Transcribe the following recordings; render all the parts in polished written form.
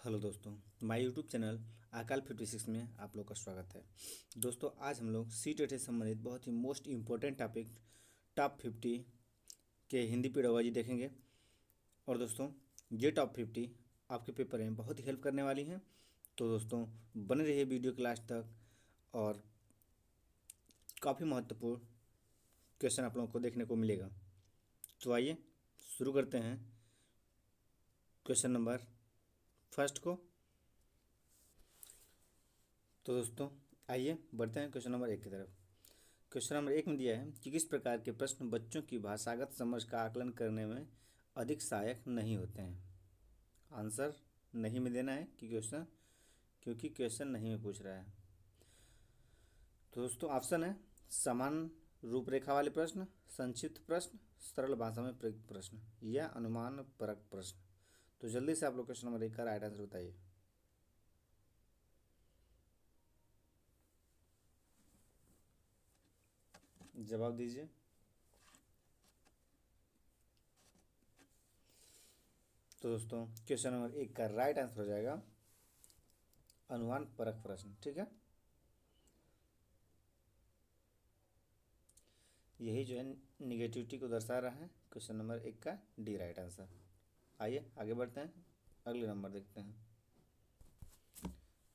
Hello दोस्तों, my YouTube channel अकाल 56 में आप लोग का स्वागत है। दोस्तों, आज हम लोग सी टेट से संबंधित बहुत ही मोस्ट इम्पोर्टेंट टॉपिक टॉप 50 के हिंदी पेडोलॉजी देखेंगे। और दोस्तों, ये टॉप 50 आपके पेपर में बहुत ही हेल्प करने वाली हैं। तो दोस्तों, बने रहिए वीडियो के लास्ट तक और काफ़ी महत्वपूर्ण क्वेश्चन आप लोगों को देखने को मिलेगा। तो आइए शुरू करते हैं क्वेश्चन नंबर फर्स्ट को। तो दोस्तों, आइए बढ़ते हैं क्वेश्चन नंबर 1 की तरफ। क्वेश्चन नंबर 1 में दिया है कि किस प्रकार के प्रश्न बच्चों की भाषागत समझ का आकलन करने में अधिक सहायक नहीं होते हैं। आंसर नहीं में देना है कि क्वेश्चन, क्योंकि क्वेश्चन नहीं में पूछ रहा है। तो दोस्तों, ऑप्शन है समान रूपरेखा वाले प्रश्न, संक्षिप्त प्रश्न, सरल भाषा में प्रयुक्त प्रश्न या अनुमान परक प्रश्न। तो जल्दी से आप लोग क्वेश्चन नंबर 1 का राइट आंसर बताइए। जवाब दीजिए। तो दोस्तों, क्वेश्चन नंबर 1 का राइट आंसर हो जाएगा अनुमान परक प्रश्न। ठीक है, यही जो है निगेटिविटी को दर्शा रहा है। क्वेश्चन नंबर 1 का डी राइट आंसर। आइए आगे बढ़ते हैं, अगले नंबर देखते हैं।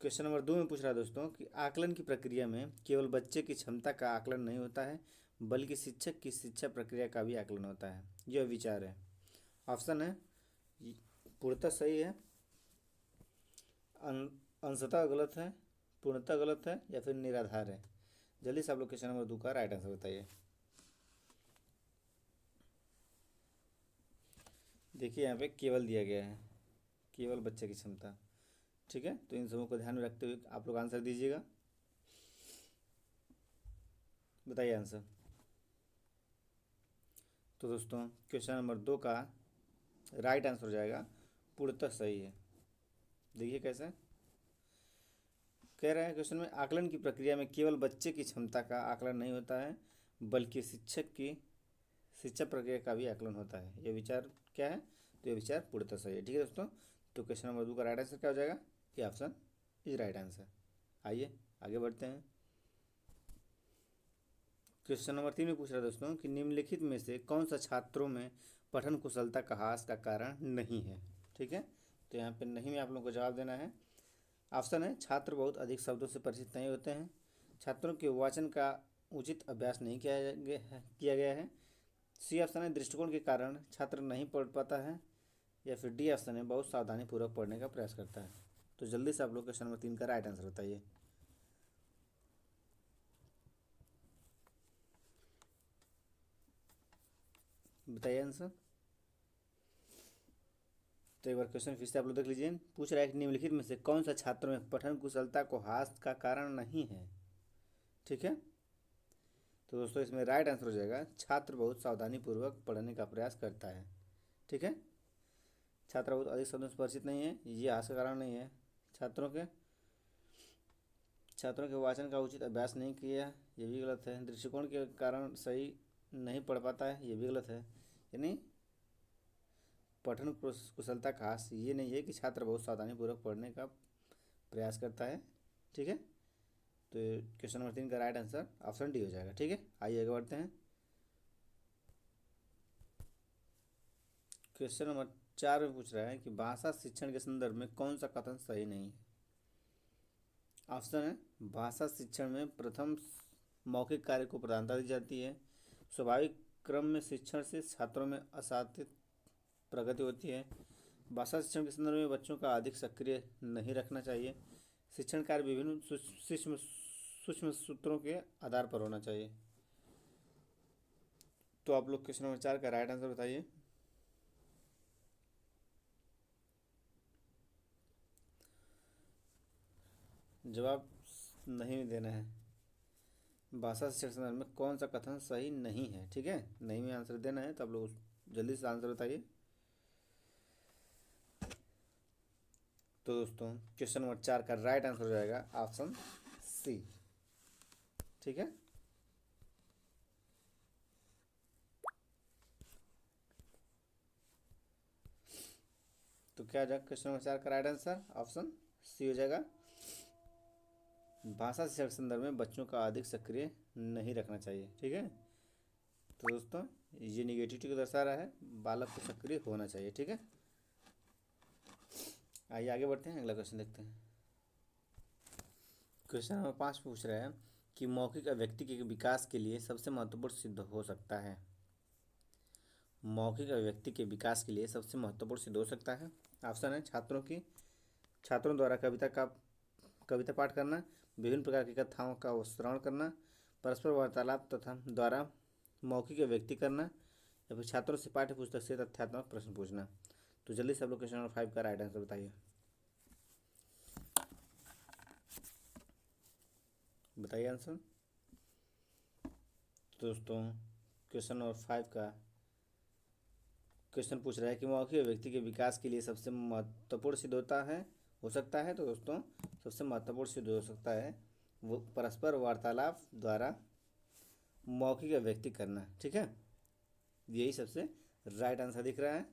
क्वेश्चन नंबर 2 में पूछ रहा है दोस्तों कि आकलन की प्रक्रिया में केवल बच्चे की क्षमता का आकलन नहीं होता है, बल्कि शिक्षक की शिक्षा प्रक्रिया का भी आकलन होता है। यह विचार है। ऑप्शन है पूर्णतः सही है, अंशतः गलत है, पूर्णतः गलत है या फिर निराधार है। जल्दी से आप लोग क्वेश्चन नंबर 2 का राइट आंसर बताइए। देखिए, यहाँ पे केवल दिया गया है, केवल बच्चे की क्षमता। ठीक है, तो इन सबों को ध्यान में रखते हुए आप लोग आंसर दीजिएगा। बताइए आंसर। तो दोस्तों, क्वेश्चन नंबर 2 का राइट आंसर हो जाएगा पूर्णतः सही है। देखिए कैसे कह रहे हैं क्वेश्चन में, आकलन की प्रक्रिया में केवल बच्चे की क्षमता का आकलन नहीं होता है, बल्कि शिक्षक की शिक्षा प्रक्रिया का भी आकलन होता है। यह विचार क्या है? तो यह विचार पूर्णतः सही है। ठीक है दोस्तों, तो क्वेश्चन नंबर 2 का राइट आंसर क्या हो जाएगा? ये ऑप्शन इज राइट आंसर। आइए आगे बढ़ते हैं। क्वेश्चन नंबर 3 में पूछ रहा है दोस्तों कि निम्नलिखित में से कौन सा छात्रों में पठन कुशलता का ह्रास का कारण नहीं है। ठीक है, तो यहाँ पे नहीं में आप लोगों को जवाब देना है। ऑप्शन है छात्र बहुत अधिक शब्दों से परिचित नहीं होते हैं, छात्रों के वाचन का उचित अभ्यास नहीं किया गया है, सी ऑप्शन है दृष्टिकोण के कारण छात्र नहीं पढ़ पाता है, या फिर डी ऑप्शन है बहुत सावधानी पूर्वक पढ़ने का प्रयास करता है। तो जल्दी से आप लोग क्वेश्चन नंबर 3 का राइट आंसर बताइए। बताइए आंसर। तो एक बार क्वेश्चन फिर से आप लोग देख लीजिए। पूछ रहा है कि निम्नलिखित में से कौन सा छात्रों में पठन कुशलता को ह्रास का कारण नहीं है। ठीक है, तो दोस्तों इसमें राइट आंसर हो जाएगा छात्र बहुत सावधानी पूर्वक पढ़ने का प्रयास करता है। ठीक है, छात्र बहुत अधिक शब्दों से परिचित नहीं है, ये ह्रास का कारण नहीं है। छात्रों के वाचन का उचित अभ्यास नहीं किया, ये भी गलत है। दृष्टिकोण के कारण सही नहीं पढ़ पाता है, ये भी गलत है। यानी पठन कुशलता का ह्रास ये नहीं है कि छात्र बहुत सावधानीपूर्वक पढ़ने का प्रयास करता है। ठीक है, तो क्वेश्चन नंबर 3 का राइट आंसर ऑप्शन डी हो जाएगा। ठीक है, आइए आगे बढ़ते हैं। क्वेश्चन नंबर 4 में पूछ रहा है कि भाषा शिक्षण के संदर्भ में कौन सा कथन सही नहीं है। ऑप्शन है भाषा शिक्षण में प्रथम मौखिक कार्य को प्रधानता दी जाती है, स्वाभाविक क्रम में शिक्षण से छात्रों में असातित प्रगति होती है, भाषा शिक्षण के संदर्भ में बच्चों का अधिक सक्रिय नहीं रखना चाहिए, शिक्षण कार्य विभिन्न सूक्ष्म सूत्रों के आधार पर होना चाहिए। तो आप लोग क्वेश्चन नंबर 4 का राइट आंसर बताइए। जवाब नहीं देना है। भाषा शिक्षण के संदर्भ में कौन सा कथन सही नहीं है। ठीक है, नहीं में आंसर देना है, तो आप लोग जल्दी से आंसर बताइए। तो दोस्तों, क्वेश्चन नंबर 4 का राइट आंसर हो जाएगा ऑप्शन सी। ठीक है, तो क्या हो जाएगा क्वेश्चन नंबर 4 का राइट आंसर ऑप्शन सी हो जाएगा। भाषा शिक्षा के संदर्भ में बच्चों का अधिक सक्रिय नहीं रखना चाहिए। ठीक है, तो दोस्तों ये निगेटिविटी को दर्शा रहा है, बालक को सक्रिय होना चाहिए। ठीक है, आइए आगे बढ़ते हैं, अगला क्वेश्चन देखते हैं। क्वेश्चन नंबर 5 पूछ रहा है कि मौखिक अभिव्यक्ति के विकास के लिए सबसे महत्वपूर्ण सिद्ध हो सकता है। मौखिक अभिव्यक्ति के विकास के लिए सबसे महत्वपूर्ण सिद्ध हो सकता है। ऑप्शन है छात्रों द्वारा कविता पाठ करना, विभिन्न प्रकार की कथाओं का श्रवण करना, परस्पर वार्तालाप तथा द्वारा मौखिक अभिव्यक्ति करना, या फिर छात्रों से पाठ्य पुस्तक से तथ्यात्मक प्रश्न पूछना। तो जल्दी से आप लोग क्वेश्चन नंबर 5 का राइट आंसर बताइए। बताइए आंसर। तो दोस्तों क्वेश्चन नंबर 5 का क्वेश्चन पूछ रहा है कि मौखिक अभिव्यक्ति के विकास के लिए सबसे महत्वपूर्ण सिद्ध हो सकता है। तो दोस्तों सबसे महत्वपूर्ण सिद्ध हो सकता है वो परस्पर वार्तालाप द्वारा मौखिक अभिव्यक्ति करना। ठीक है, यही सबसे राइट आंसर दिख रहा है।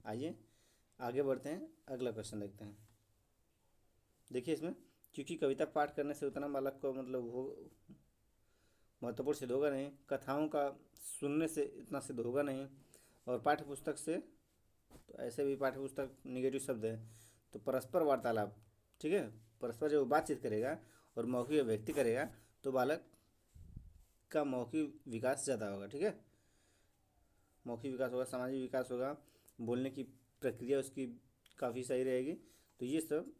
आइए आगे बढ़ते हैं, अगला क्वेश्चन देखते हैं। देखिए इसमें, क्योंकि कविता पाठ करने से उतना बालक को मतलब वो महत्वपूर्ण सिद्ध होगा नहीं, कथाओं का सुनने से इतना सिद्ध होगा नहीं, और पाठ्य पुस्तक से तो ऐसे भी पाठ्य पुस्तक निगेटिव शब्द है, तो परस्पर वार्तालाप। ठीक है, परस्पर जब बातचीत करेगा और मौखिक अभिव्यक्ति करेगा तो बालक का मौखिक विकास ज़्यादा होगा। ठीक है, मौखिक विकास होगा, सामाजिक विकास होगा, बोलने की प्रक्रिया उसकी काफ़ी सही रहेगी। तो ये सब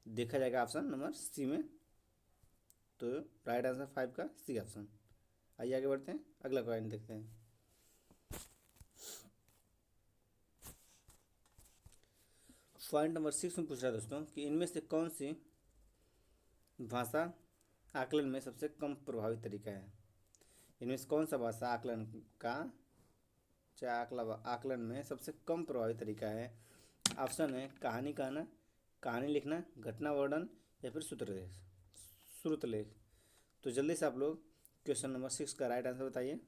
देखा जाएगा ऑप्शन नंबर सी में। तो राइट आंसर 5 का सी ऑप्शन। आइए आगे बढ़ते हैं, अगला पॉइंट देखते हैं। पॉइंट नंबर 6 में पूछ रहा है दोस्तों कि इनमें से कौन सी भाषा आकलन में सबसे कम प्रभावी तरीका है। इनमें से कौन सा भाषा आकलन में सबसे कम प्रभावी तरीका है। ऑप्शन है कहानी कहना, कहानी लिखना, घटना वर्णन, या फिर श्रुतलेख। तो जल्दी से आप लोग क्वेश्चन नंबर 6 का राइट आंसर बताइए।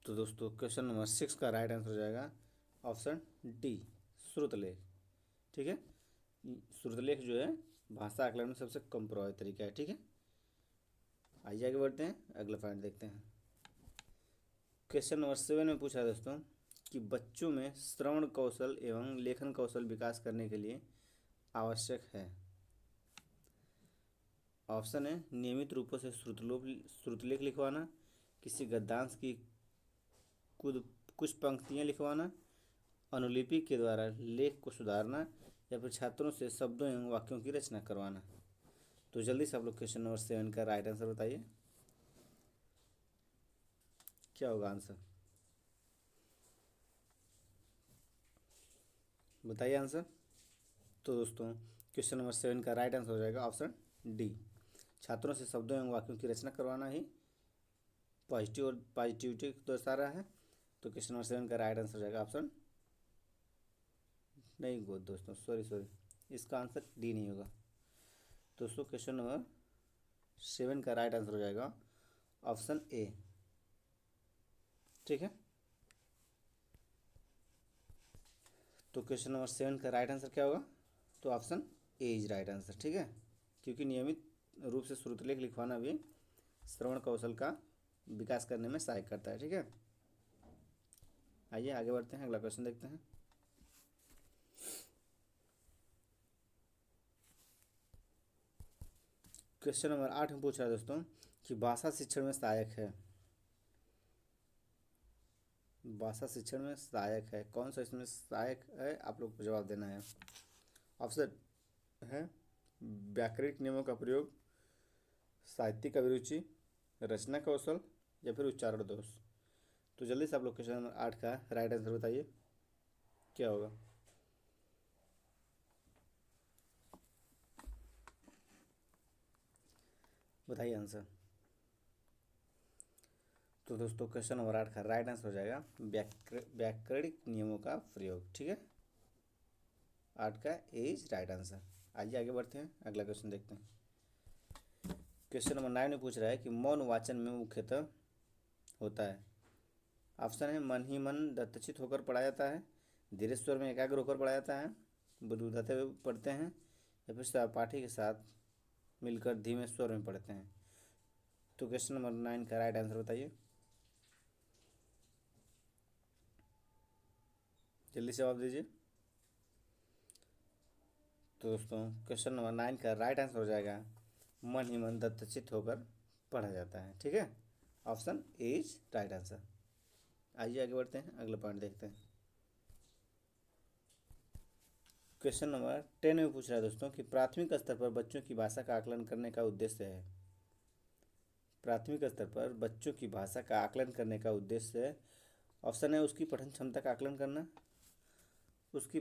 तो दोस्तों क्वेश्चन नंबर 6 का राइट आंसर हो जाएगा ऑप्शन डी, श्रुतलेख। ठीक है, श्रुतलेख जो है भाषा आकलन में सबसे कम प्रभावी तरीका है। ठीक है, आइए आगे बढ़ते हैं, अगला पॉइंट देखते हैं। क्वेश्चन नंबर 7 में पूछा है दोस्तों कि बच्चों में श्रवण कौशल एवं लेखन कौशल विकास करने के लिए आवश्यक है। ऑप्शन है नियमित रूपों से श्रुतलेख लिखवाना, किसी गद्यांश की कुछ पंक्तियाँ लिखवाना, अनुलिपि के द्वारा लेख को सुधारना, या फिर छात्रों से शब्दों एवं वाक्यों की रचना करवाना। तो जल्दी से आप लोग क्वेश्चन नंबर 7 का राइट आंसर बताइए, क्या होगा आंसर। बताइए आंसर। तो दोस्तों क्वेश्चन नंबर 7 का राइट आंसर हो जाएगा ऑप्शन डी, छात्रों से शब्दों एवं वाक्यों की रचना करवाना ही पॉजिटिविटी दर्शा रहा है। तो क्वेश्चन नंबर 7 का राइट आंसर हो जाएगा ऑप्शन नहीं गो दोस्तों, सॉरी, इसका आंसर डी नहीं होगा। दोस्तों क्वेश्चन नंबर 7 का राइट आंसर हो जाएगा ऑप्शन ए। ठीक है, तो क्वेश्चन नंबर 7 का राइट आंसर क्या होगा, तो option A is right answer. ठीक है, क्योंकि नियमित रूप से श्रुतलेख लिखवाना भी श्रवण कौशल का विकास करने में सहायक करता है। ठीक है, आइए आगे बढ़ते हैं, अगला क्वेश्चन देखते हैं। क्वेश्चन नंबर 8 में पूछ रहा है दोस्तों कि भाषा शिक्षण में सहायक है। भाषा शिक्षण में सहायक है, कौन सा इसमें सहायक है, आप लोग को जवाब देना है। ऑप्शन है व्याकरणिक नियमों का प्रयोग, साहित्यिक अभिरुचि, रचना कौशल, या फिर उच्चारण दोष। तो जल्दी से आप लोग क्वेश्चन नंबर 8 का राइट आंसर बताइए, क्या होगा। बताइए आंसर। तो दोस्तों क्वेश्चन नंबर 8 का राइट आंसर हो जाएगा व्याकरणिक नियमों का प्रयोग। ठीक है, 8 का ए इज राइट आंसर। आइए आगे बढ़ते हैं, अगला क्वेश्चन देखते हैं। क्वेश्चन नंबर 9 में पूछ रहा है कि मौन वाचन में मुख्यतः होता है? ऑप्शन है मन ही मन दत्तचित होकर पढ़ा जाता है, धीरे स्वर में एकाग्र होकर पढ़ा जाता है, बुदबुदाते हुए पढ़ते हैं, या फिर सहपाठी के साथ मिलकर धीमे स्वर में पढ़ते हैं। तो क्वेश्चन नंबर 9 का राइट आंसर बताइए, जल्दी से जवाब दीजिए। तो दोस्तों क्वेश्चन नंबर 9 का राइट आंसर हो जाएगा मन ही मन दत्तचित होकर पढ़ा जाता है। ठीक है, option A is right answer. आइए आगे बढ़ते हैं, अगला पॉइंट देखते हैं। क्वेश्चन नंबर 10 में पूछ रहा है दोस्तों कि प्राथमिक स्तर पर बच्चों की भाषा का आकलन करने का उद्देश्य है। प्राथमिक स्तर पर बच्चों की भाषा का आकलन करने का उद्देश्य है। ऑप्शन है उसकी पठन क्षमता का आकलन करना, उसकी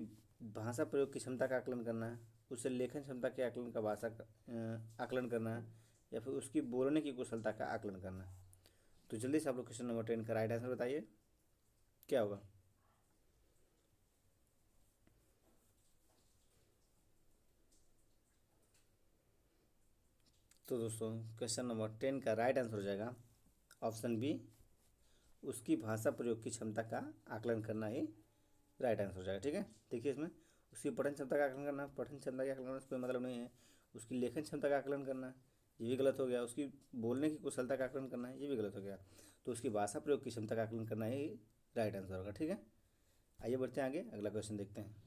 भाषा प्रयोग की क्षमता का आकलन करना, उसे लेखन क्षमता के आकलन का भाषा का आकलन करना, या फिर उसकी बोलने की कुशलता का आकलन करना। तो जल्दी से आप लोग क्वेश्चन नंबर 10 का राइट आंसर बताइए, क्या होगा? तो दोस्तों क्वेश्चन नंबर 10 का राइट आंसर हो जाएगा ऑप्शन बी, उसकी भाषा प्रयोग की क्षमता का आकलन करना ही राइट आंसर हो जाएगा। ठीक है, देखिए इसमें उसकी पठन क्षमता का आकलन करना, पठन क्षमता का आकलन करना कोई मतलब नहीं है। उसकी लेखन क्षमता का आकलन करना, ये भी गलत हो गया। उसकी बोलने की कुशलता का आकलन करना है, ये भी गलत हो गया। तो उसकी भाषा प्रयोग की क्षमता का आकलन करना ही राइट आंसर होगा। ठीक है, आइए बढ़ते हैं आगे, अगला क्वेश्चन देखते हैं।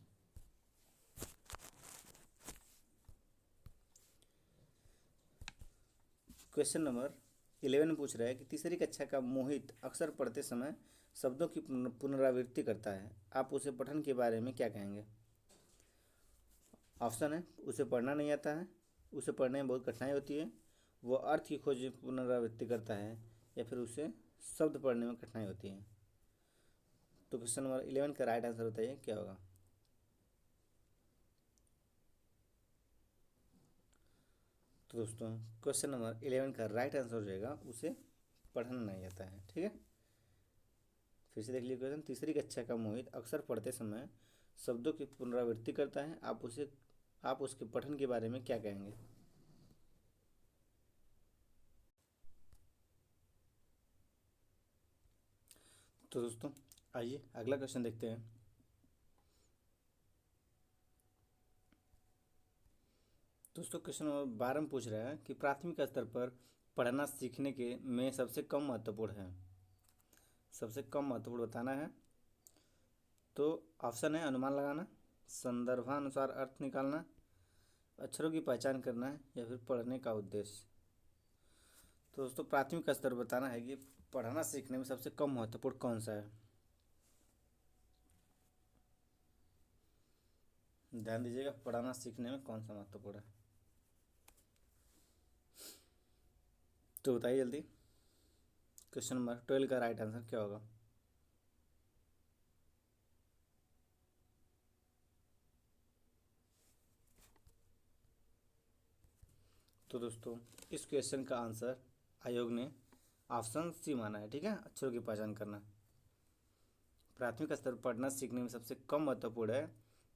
क्वेश्चन नंबर 11 पूछ रहा है कि तीसरी कक्षा का मोहित अक्सर पढ़ते समय शब्दों की पुनरावृत्ति करता है, आप उसे पठन के बारे में क्या कहेंगे? ऑप्शन है उसे पढ़ना नहीं आता है, उसे पढ़ने में बहुत कठिनाई होती है, वो अर्थ की खोज पुनरावृत्ति करता है, या फिर उसे शब्द पढ़ने में कठिनाई होती है। तो क्वेश्चन नंबर 11 का राइट आंसर बताइए, क्या होगा? तो दोस्तों क्वेश्चन नंबर 11 का राइट आंसर हो जाएगा उसे पढ़ना नहीं आता है। ठीक है, फिर से देख लीजिए क्वेश्चन। तीसरी कक्षा का मोहित अक्सर पढ़ते समय शब्दों की पुनरावृत्ति करता है, आप उसके पठन के बारे में क्या कहेंगे? तो दोस्तों आइए अगला क्वेश्चन देखते हैं। दोस्तों क्वेश्चन नंबर 12 में पूछ रहा है कि प्राथमिक स्तर पर पढ़ना सीखने के में सबसे कम महत्वपूर्ण है, सबसे कम महत्वपूर्ण बताना है। तो ऑप्शन है अनुमान लगाना, संदर्भानुसार अर्थ निकालना, अक्षरों की पहचान करना, या फिर पढ़ने का उद्देश्य। तो दोस्तों प्राथमिक स्तर बताना है कि पढ़ना सीखने में सबसे कम महत्वपूर्ण कौन सा है। ध्यान दीजिएगा, पढ़ना सीखने में कौन सा महत्वपूर्ण है, तो बताइए जल्दी। क्वेश्चन नंबर 12 का राइट आंसर क्या होगा? तो दोस्तों इस क्वेश्चन का आंसर आयोग ने ऑप्शन सी माना है। ठीक है, अक्षरों की पहचान करना प्राथमिक स्तर पर पढ़ना सीखने में सबसे कम महत्वपूर्ण है।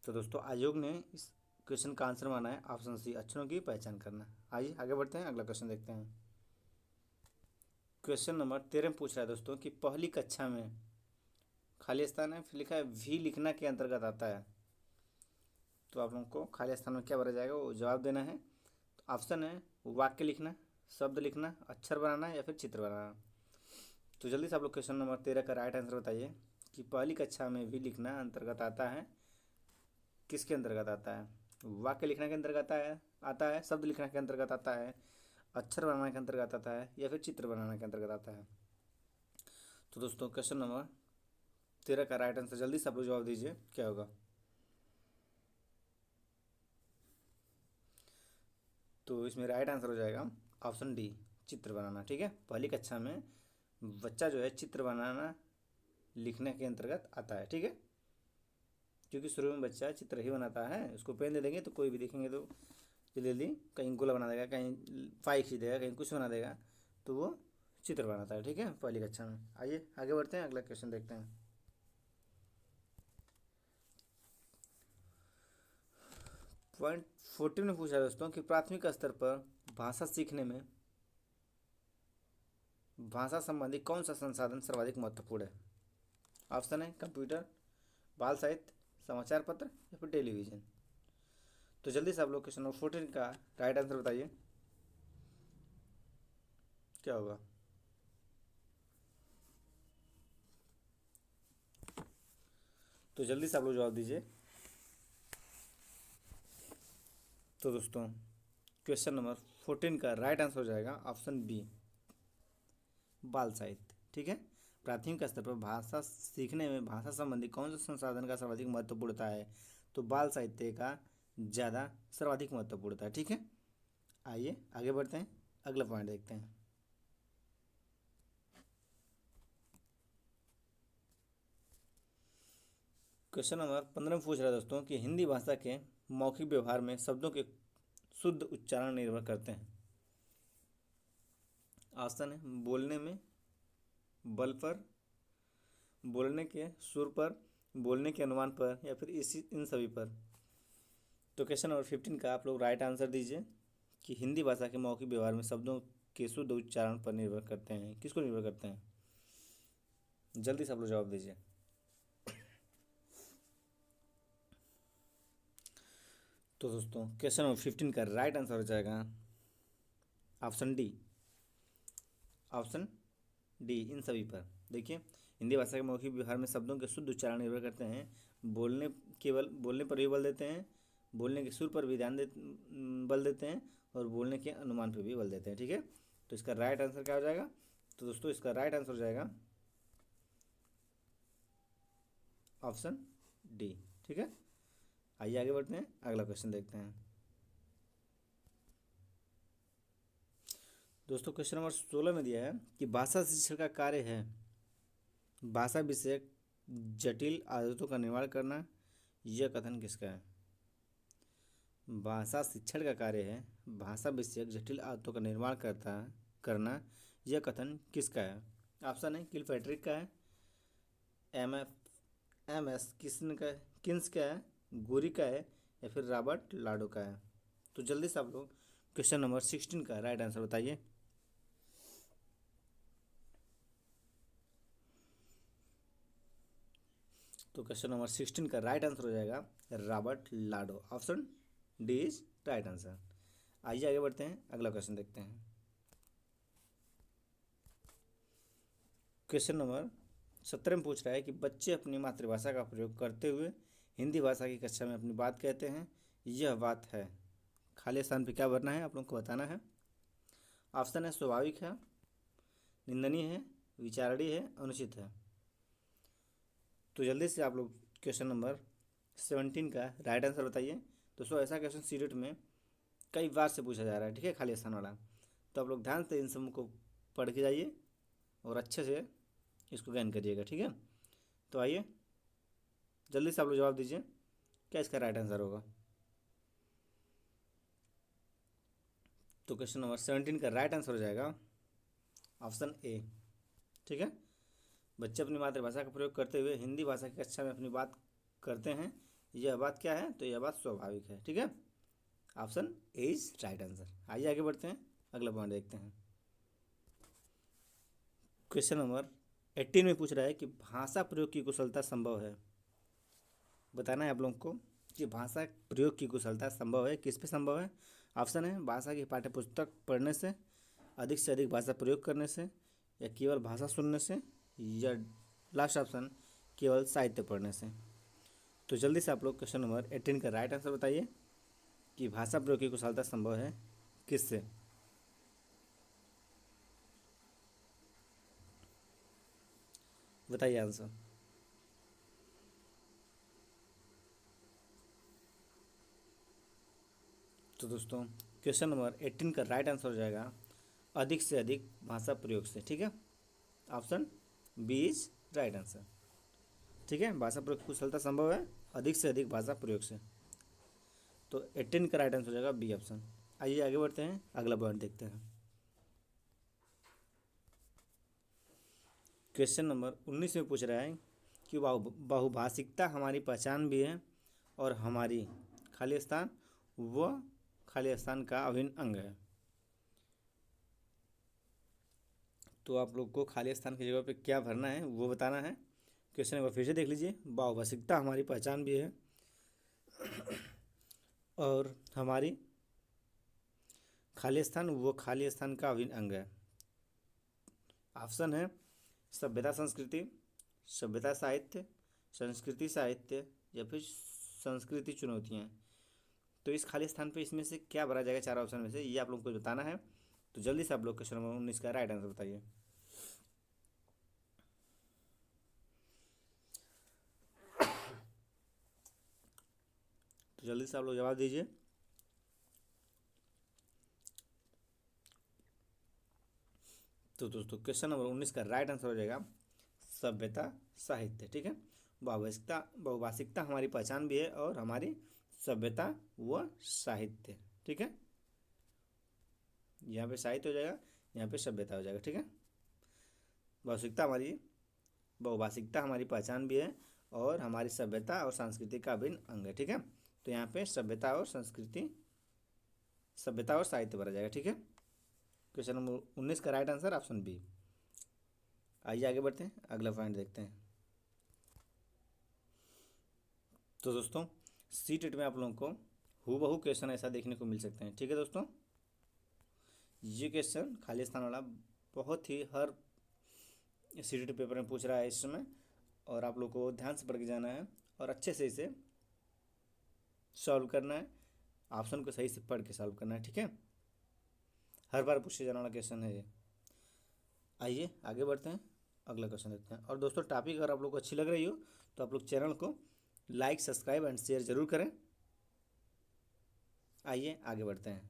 तो दोस्तों आयोग ने इस क्वेश्चन का आंसर माना है ऑप्शन सी, अक्षरों की पहचान करना। आइए आगे बढ़ते हैं, अगला क्वेश्चन देखते हैं। क्वेश्चन नंबर 13 में पूछ रहा है दोस्तों कि पहली कक्षा में खाली स्थान है, फिर लिखा है भी लिखना के अंतर्गत आता है। तो आप लोगों को खाली स्थान में क्या भरा जाएगा वो जवाब देना है। तो ऑप्शन है वाक्य लिखना, शब्द लिखना, अक्षर बनाना, या फिर चित्र बनाना। तो जल्दी से आप लोग क्वेश्चन नंबर 13 का राइट आंसर बताइए कि पहली कक्षा में भी लिखना अंतर्गत आता है, किसके अंतर्गत आता है? वाक्य लिखना के अंतर्गत आता है, शब्द लिखना के अंतर्गत आता है, अक्षर बनाने के अंतर्गत आता है, या फिर चित्र बनाने के अंतर्गत आता है। तो दोस्तों क्वेश्चन नंबर 13 का राइट आंसर जल्दी से आप लोग जवाब दीजिए, क्या होगा? तो इसमें राइट आंसर हो जाएगा ऑप्शन डी, चित्र बनाना। ठीक है, पहली कक्षा में बच्चा जो है चित्र बनाना लिखने के अंतर्गत आता है। ठीक है, क्योंकि शुरू में बच्चा चित्र ही बनाता है, उसको पेन दे देंगे तो कोई भी देखेंगे तो जल्दी जल्दी कहीं गोला बना देगा, कहीं पाई खींच देगा, कहीं कुछ बना देगा, तो वो चित्र बनाता है। ठीक है, पहली कक्षा में। आइए आगे बढ़ते हैं, अगला क्वेश्चन देखते हैं। पॉइंट 14 में पूछा है दोस्तों कि प्राथमिक स्तर पर भाषा सीखने में भाषा संबंधी कौन सा संसाधन सर्वाधिक महत्वपूर्ण है? ऑप्शन है कंप्यूटर, बाल साहित्य, समाचार पत्र या फिर टेलीविजन। तो जल्दी से आप लोग क्वेश्चन नंबर 14 का राइट आंसर बताइए, क्या होगा? तो जल्दी से आप लोग जवाब दीजिए। तो दोस्तों क्वेश्चन नंबर 14 का राइट आंसर हो जाएगा ऑप्शन बी, बाल साहित्य। ठीक है, प्राथमिक स्तर पर भाषा सीखने में भाषा संबंधी कौन सा संसाधन का सर्वाधिक महत्वपूर्णता है? तो बाल साहित्य का ज़्यादा सर्वाधिक महत्वपूर्णता है। ठीक है, आइए आगे बढ़ते हैं, अगला पॉइंट देखते हैं। क्वेश्चन नंबर 15 में पूछ रहा है दोस्तों कि हिंदी भाषा के मौखिक व्यवहार में शब्दों के शुद्ध उच्चारण निर्भर करते हैं। ऑप्शन है बोलने में बल पर, बोलने के सुर पर, बोलने के अनुमान पर या फिर इन सभी पर। तो क्वेश्चन नंबर 15 का आप लोग राइट आंसर दीजिए कि हिंदी भाषा के मौखिक व्यवहार में शब्दों के शुद्ध उच्चारण पर निर्भर करते हैं। किसको निर्भर करते हैं? जल्दी से आप लोग जवाब दीजिए। तो दोस्तों क्वेश्चन नंबर 15 का राइट आंसर हो जाएगा ऑप्शन डी, ऑप्शन डी इन सभी पर। देखिए, हिंदी भाषा के मौखिक व्यवहार में शब्दों के शुद्ध उच्चारण निर्भर करते हैं। बोलने केवल बोलने पर भी बल देते हैं, बोलने के सुर पर भी बल देते हैं और बोलने के अनुमान पर भी बल देते हैं। ठीक है, तो इसका राइट आंसर क्या हो जाएगा? तो दोस्तों इसका राइट आंसर हो जाएगा ऑप्शन डी। ठीक है, आइए आगे बढ़ते हैं, अगला क्वेश्चन देखते हैं। दोस्तों क्वेश्चन नंबर 16 में दिया है कि भाषा शिक्षण का कार्य है भाषा विषयक जटिल आदतों का निर्माण करना। यह कथन किसका है? भाषा शिक्षण का कार्य है भाषा विषयक जटिल आदतों का निर्माण करना। यह कथन किसका है? ऑप्शन है किलपैट्रिक का है, एम एस किन्स का है, गोरी का है या फिर रॉबर्ट लाडो का है। तो जल्दी से आप लोग क्वेश्चन नंबर 16 का राइट आंसर बताइए। तो क्वेश्चन नंबर 16 का राइट आंसर हो जाएगा Robert Lado, option D is right answer. आइए आगे बढ़ते हैं, अगला क्वेश्चन देखते हैं। क्वेश्चन नंबर 17 में पूछ रहा है कि बच्चे अपनी मातृभाषा का प्रयोग करते हुए हिंदी भाषा की कक्षा में अपनी बात कहते हैं। यह बात है, खाली स्थान पे क्या भरना है आप लोग को बताना है। ऑप्शन है स्वाभाविक है, निंदनीय है, विचारणीय है, अनुचित है। तो जल्दी से आप लोग क्वेश्चन नंबर 17 का राइट आंसर बताइए। दोस्तों ऐसा क्वेश्चन सीटेट में कई बार से पूछा जा रहा है। ठीक है, खाली स्थान वाला। तो आप लोग ध्यान से इन सब को पढ़ के जाइए और अच्छे से इसको ज्ञान करिएगा। ठीक है, तो आइए जल्दी से आप लोग जवाब दीजिए, क्या इसका राइट आंसर होगा? तो क्वेश्चन नंबर 17 का राइट आंसर हो जाएगा ऑप्शन ए। ठीक है, बच्चे अपनी मातृभाषा का प्रयोग करते हुए हिंदी भाषा की कक्षा में अपनी बात करते हैं। यह बात क्या है? तो यह बात स्वाभाविक है। ठीक है, option A is right answer. आइए आगे बढ़ते हैं, अगला पॉइंट देखते हैं। क्वेश्चन नंबर 18 में पूछ रहा है कि भाषा प्रयोग की कुशलता संभव है। बताना है आप लोगों को कि भाषा प्रयोग की कुशलता संभव है, किस पे संभव है? ऑप्शन है भाषा की पाठ्यपुस्तक पढ़ने से अधिक भाषा प्रयोग करने से, या केवल भाषा सुनने से, या लास्ट ऑप्शन केवल साहित्य पढ़ने से। तो जल्दी से आप लोग क्वेश्चन नंबर 18 का राइट आंसर बताइए कि भाषा प्रयोग की कुशलता संभव है किससे? बताइए आंसर। तो दोस्तों क्वेश्चन नंबर 18 का राइट आंसर हो जाएगा अधिक से अधिक भाषा प्रयोग से। ठीक है, option B is right answer. ठीक है, भाषा प्रयोग की कुशलता संभव है अधिक से अधिक भाषा प्रयोग से। तो 18 का राइट आंसर हो जाएगा बी ऑप्शन। आइए आगे बढ़ते हैं, अगला पॉइंट देखते हैं। क्वेश्चन नंबर 19 में पूछ रहा है कि बहुभाषिकता हमारी पहचान भी है और हमारी खाली स्थान व खाली स्थान का अभिन्न अंग है। तो आप लोग को खाली स्थान की जगह पे क्या भरना है वो बताना है। क्वेश्चन एक बार फिर से देख लीजिए। बहुभाषिकता हमारी पहचान भी है और हमारी खाली स्थान वो खाली स्थान का अभिन्न अंग है। ऑप्शन है सभ्यता संस्कृति, सभ्यता साहित्य, संस्कृति साहित्य या फिर संस्कृति चुनौतियाँ। तो इस खाली स्थान पे इसमें से क्या भरा जाएगा चार ऑप्शन में से, ये आप लोग को बताना है। तो जल्दी से आप लोग क्वेश्चन नंबर 19 का राइट आंसर बताइए। तो जल्दी से आप लोग जवाब दीजिए। तो दोस्तों क्वेश्चन नंबर 19 का राइट आंसर हो जाएगा सभ्यता साहित्य। ठीक है, बहुभाषिकता हमारी पहचान भी है और हमारी सभ्यता व साहित्य। ठीक है, यहाँ पे साहित्य हो जाएगा, यहाँ पे सभ्यता हो जाएगा। ठीक है, बहुभाषिकता हमारी पहचान भी है और हमारी सभ्यता और संस्कृति का अभिन्न अंग है। ठीक है, तो यहाँ पे सभ्यता और साहित्य भरा जाएगा। ठीक है, क्वेश्चन नंबर 19 का राइट आंसर ऑप्शन बी। आइए आगे बढ़ते हैं, अगला पॉइंट देखते हैं। तो दोस्तों सी टेट में आप लोगों को हूबहू क्वेश्चन ऐसा देखने को मिल सकते हैं। ठीक है दोस्तों, ये क्वेश्चन खाली स्थान वाला बहुत ही हर सी टेट पेपर में पूछ रहा है इस समय, और आप लोग को ध्यान से पढ़ के जाना है और अच्छे से इसे सॉल्व करना है। ऑप्शन को सही से पढ़ के सॉल्व करना है। ठीक है, हर बार पूछे जाने वाला क्वेश्चन है ये। आइए आगे बढ़ते हैं, अगला क्वेश्चन देखते हैं। और दोस्तों टॉपिक अगर आप लोग को अच्छी लग रही हो तो आप लोग चैनल को लाइक, सब्सक्राइब एंड शेयर जरूर करें। आइए आगे बढ़ते हैं।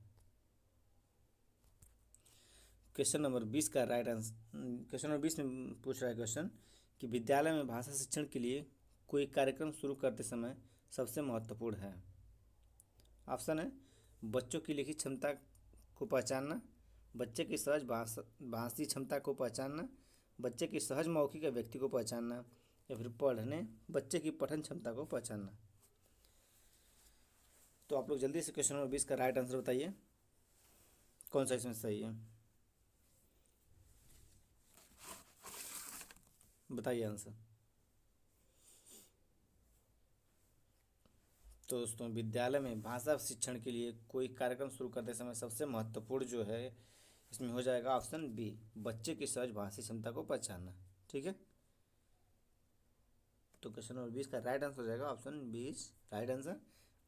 क्वेश्चन नंबर 20 का राइट आंसर, क्वेश्चन नंबर 20 में पूछ रहा है क्वेश्चन कि विद्यालय में भाषा शिक्षण के लिए कोई कार्यक्रम शुरू करते समय सबसे महत्वपूर्ण है। ऑप्शन है बच्चों की लिखित क्षमता को पहचानना, बच्चे की सहज भाषी क्षमता को पहचानना, बच्चे की सहज मौखिक व्यक्ति को पहचानना या फिर बच्चे की पठन क्षमता को पहचानना। तो आप लोग जल्दी से क्वेश्चन नंबर 20 का राइट आंसर बताइए, कौन सा इसमें सही है, बताइए आंसर। तो दोस्तों विद्यालय में भाषा शिक्षण के लिए कोई कार्यक्रम शुरू करते समय सबसे महत्वपूर्ण जो है इसमें हो जाएगा ऑप्शन बी, बच्चे की सहज भाषी क्षमता को पहचानना। ठीक है, तो क्वेश्चन नंबर 20 का राइट आंसर हो जाएगा ऑप्शन 20 राइट आंसर।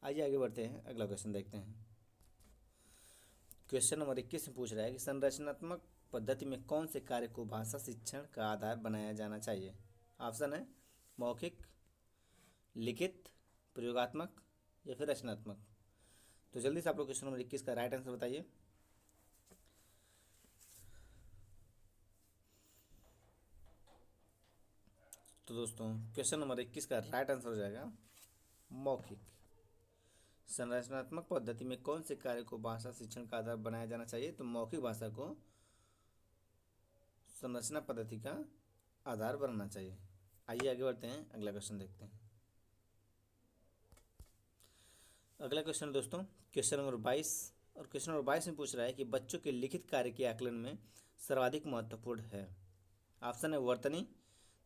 आइए आगे बढ़ते हैं, अगला क्वेश्चन देखते हैं। क्वेश्चन नंबर 21 में पूछ रहा है कि संरचनात्मक पद्धति में कौन से कार्य को भाषा शिक्षण का आधार बनाया जाना चाहिए। ऑप्शन है मौखिक, लिखित, प्रयोगात्मक या फिर रचनात्मक। तो जल्दी से आप लोग क्वेश्चन नंबर 21 का राइट आंसर बताइए। तो दोस्तों क्वेश्चन नंबर 21 का राइट आंसर हो जाएगा मौखिक। संरचनात्मक पद्धति में कौन से कार्य को भाषा शिक्षण का आधार बनाया जाना चाहिए, तो मौखिक भाषा को संरचना पद्धति का आधार बनाना चाहिए। आइए आगे बढ़ते हैं, अगला क्वेश्चन देखते हैं। अगला क्वेश्चन दोस्तों क्वेश्चन नंबर 22, और क्वेश्चन नंबर 22 में पूछ रहा है कि बच्चों के लिखित कार्य के आकलन में सर्वाधिक महत्वपूर्ण है। ऑप्शन है वर्तनी,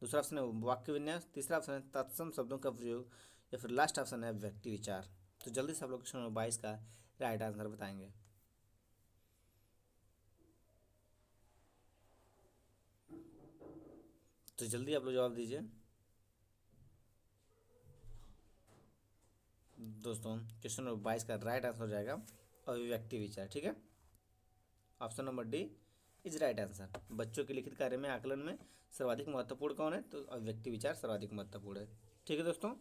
दूसरा ऑप्शन है वाक्य विन्यास, तीसरा ऑप्शन है तत्सम शब्दों का प्रयोग या फिर लास्ट ऑप्शन है व्यक्ति विचार। तो जल्दी से आप लोग क्वेश्चन नंबर 22 का राइट आंसर बताएंगे। तो जल्दी आप लोग जवाब दीजिए। दोस्तों क्वेश्चन नंबर 22 का राइट आंसर हो जाएगा अभिव्यक्ति विचार। ठीक है, option number D is right answer. बच्चों के लिखित कार्य में आकलन में सर्वाधिक महत्वपूर्ण कौन है, तो अभिव्यक्ति विचार सर्वाधिक महत्वपूर्ण है। ठीक है दोस्तों,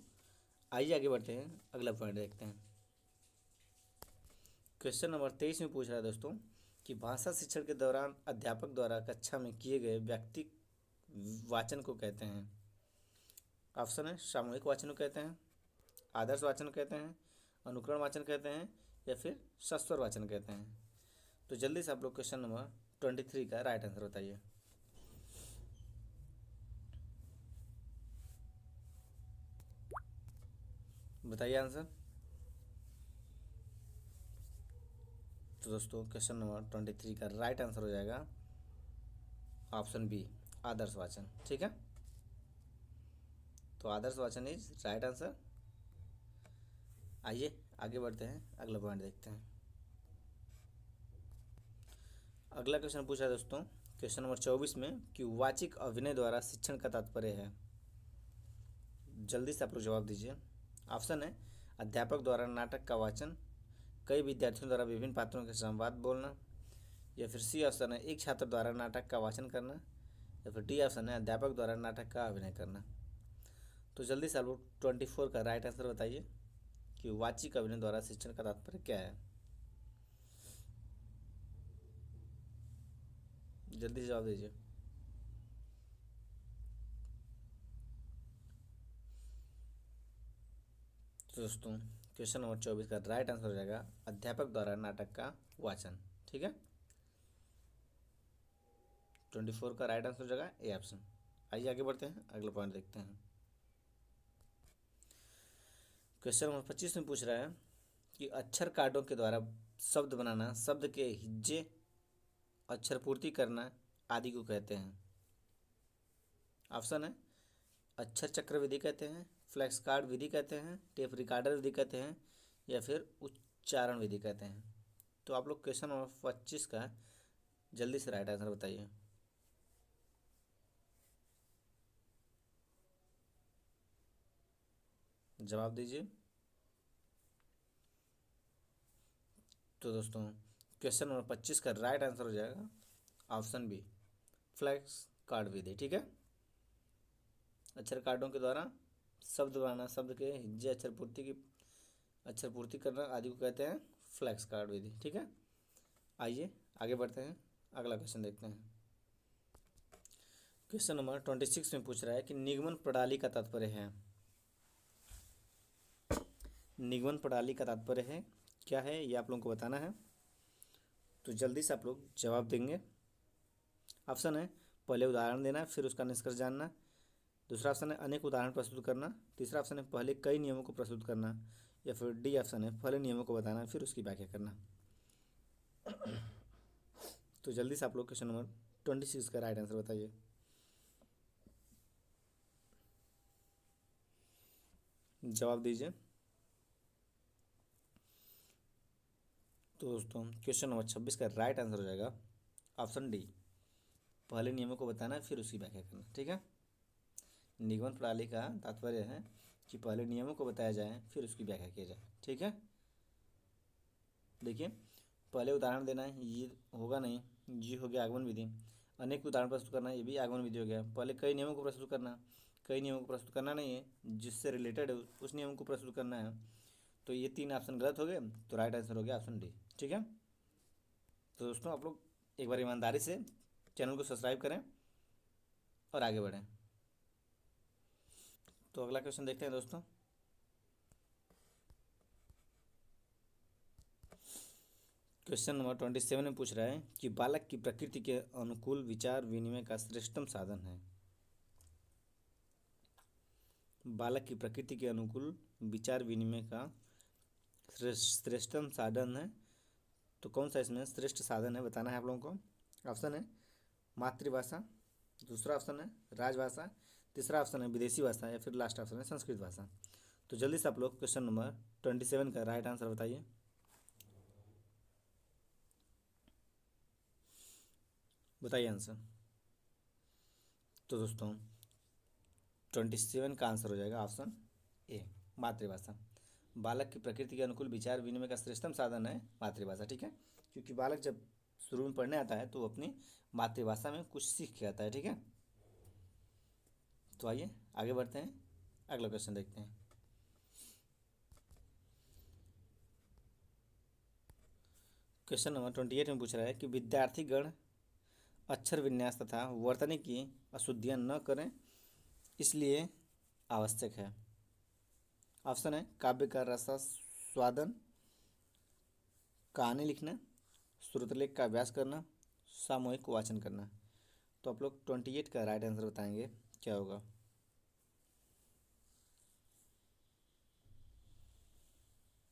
आइए आगे बढ़ते हैं, अगला पॉइंट देखते हैं। क्वेश्चन नंबर 23 में पूछ रहा है दोस्तों कि भाषा शिक्षण के दौरान अध्यापक द्वारा कक्षा में किए गए व्यक्ति वाचन को कहते हैं। ऑप्शन है सामूहिक वाचन को कहते हैं, आदर्श वाचन कहते हैं, अनुकरण वाचन कहते हैं या फिर सस्वर वाचन कहते हैं। तो जल्दी से आप लोग क्वेश्चन नंबर 23 का राइट आंसर बताइए। बताइए आंसर। तो दोस्तों क्वेश्चन नंबर 23 का राइट आंसर हो जाएगा ऑप्शन बी आदर्श वाचन। ठीक है, तो आदर्श वाचन इज राइट आंसर। आइए आगे बढ़ते हैं, अगला पॉइंट देखते हैं। अगला क्वेश्चन पूछा है दोस्तों, क्वेश्चन नंबर 24 में कि वाचिक अभिनय द्वारा शिक्षण का तात्पर्य है। जल्दी से आप लोग जवाब दीजिए। ऑप्शन है अध्यापक द्वारा नाटक का वाचन, कई विद्यार्थियों द्वारा विभिन्न पात्रों के संवाद बोलना, या फिर सी ऑप्शन है एक छात्र द्वारा नाटक का वाचन करना, या फिर डी ऑप्शन है अध्यापक द्वारा नाटक का अभिनय करना। तो जल्दी से आप लोग 24 का राइट आंसर बताइए कि वाचिक अभिनय द्वारा शिक्षण का तात्पर्य क्या है। जल्दी से जवाब दीजिए। तो दोस्तों क्वेश्चन नंबर 24 का राइट आंसर हो जाएगा अध्यापक द्वारा नाटक का वाचन। ठीक है, 24 का राइट आंसर हो जाएगा ए ऑप्शन। आइए आगे बढ़ते हैं, अगला पॉइंट देखते हैं। क्वेश्चन नंबर 25 में पूछ रहा है कि अक्षर कार्डों के द्वारा शब्द बनाना, शब्द के हिज्जे अक्षर पूर्ति करना आदि को कहते हैं। ऑप्शन है अक्षर चक्र विधि कहते हैं, फ्लैक्स कार्ड विधि कहते हैं, टेप रिकॉर्डर विधि कहते हैं, या फिर उच्चारण विधि कहते हैं। तो आप लोग क्वेश्चन नंबर 25 का जल्दी से राइट आंसर बताइए। जवाब दीजिए। तो दोस्तों क्वेश्चन नंबर 25 का राइट आंसर हो जाएगा ऑप्शन बी फ्लैक्स कार्ड विधि। ठीक है, अक्षर कार्डों के द्वारा शब्द बनाना, शब्द के हिज्जे अक्षर पूर्ति करना आदि को कहते हैं फ्लैक्स कार्ड विधि। ठीक है, आइए आगे बढ़ते हैं, अगला क्वेश्चन देखते हैं। क्वेश्चन नंबर 26 में पूछ रहा है कि निगमन प्रणाली का तात्पर्य है। निगमन प्रणाली का तात्पर्य है क्या है, ये आप लोगों को बताना है। तो जल्दी से आप लोग जवाब देंगे। ऑप्शन है पहले उदाहरण देना, फिर उसका निष्कर्ष जानना। दूसरा ऑप्शन है अनेक उदाहरण प्रस्तुत करना। तीसरा ऑप्शन है पहले कई नियमों को प्रस्तुत करना, या फिर डी ऑप्शन है पहले नियमों को बताना फिर उसकी व्याख्या करना। तो जल्दी से आप लोग क्वेश्चन नंबर 26 का राइट आंसर बताइए। जवाब दीजिए। तो दोस्तों क्वेश्चन नंबर 26 का राइट आंसर हो जाएगा ऑप्शन डी पहले नियमों को बताना फिर उसकी व्याख्या करना। ठीक है, निगमन प्रणाली का तात्पर्य है कि पहले नियमों को बताया जाए फिर उसकी व्याख्या की जाए। ठीक है, देखिए पहले उदाहरण देना है ये होगा नहीं, जी हो गया आगमन विधि। अनेक उदाहरण प्रस्तुत करना ये भी आगमन विधि हो गया। पहले कई नियमों को प्रस्तुत करना, कई नियमों को प्रस्तुत करना नहीं है, जिससे रिलेटेड है उस नियम को प्रस्तुत करना है। तो ये 3 ऑप्शन गलत हो गए, तो राइट आंसर हो गया ऑप्शन डी। ठीक है, तो दोस्तों आप लोग एक बार ईमानदारी से चैनल को सब्सक्राइब करें और आगे बढ़ें। तो अगला क्वेश्चन देखते हैं दोस्तों। क्वेश्चन नंबर 27 में पूछ रहा है कि बालक की प्रकृति के अनुकूल विचार विनिमय का श्रेष्ठतम साधन है। बालक की प्रकृति के अनुकूल विचार विनिमय का श्रेष्ठतम साधन है, तो कौन सा इसमें श्रेष्ठ साधन है बताना है आप लोगों को। ऑप्शन है मातृभाषा, दूसरा ऑप्शन है राजभाषा, तीसरा ऑप्शन है विदेशी भाषा, या फिर लास्ट ऑप्शन है संस्कृत भाषा। तो जल्दी से आप लोग क्वेश्चन नंबर 27 का राइट आंसर बताइए। बताइए आंसर। तो दोस्तों 27 का आंसर हो जाएगा ऑप्शन ए मातृभाषा। बालक की प्रकृति के अनुकूल विचार विनिमय का श्रेष्ठतम साधन है मातृभाषा। ठीक है, क्योंकि बालक जब शुरू में पढ़ने आता है तो वो अपनी मातृभाषा में कुछ सीख के आता है। ठीक है, तो आइए आगे बढ़ते हैं, अगला क्वेश्चन देखते हैं। क्वेश्चन नंबर 28 में पूछ रहा है कि विद्यार्थी गण अक्षर विन्यास तथा वर्तनी की अशुद्धियाँ न करें इसलिए आवश्यक है। ऑप्शन है काव्य का रसास्वादन, कहानी लिखना, श्रुतलेख का अभ्यास करना, सामूहिक वाचन करना। तो आप लोग 28 का राइट आंसर बताएंगे क्या होगा।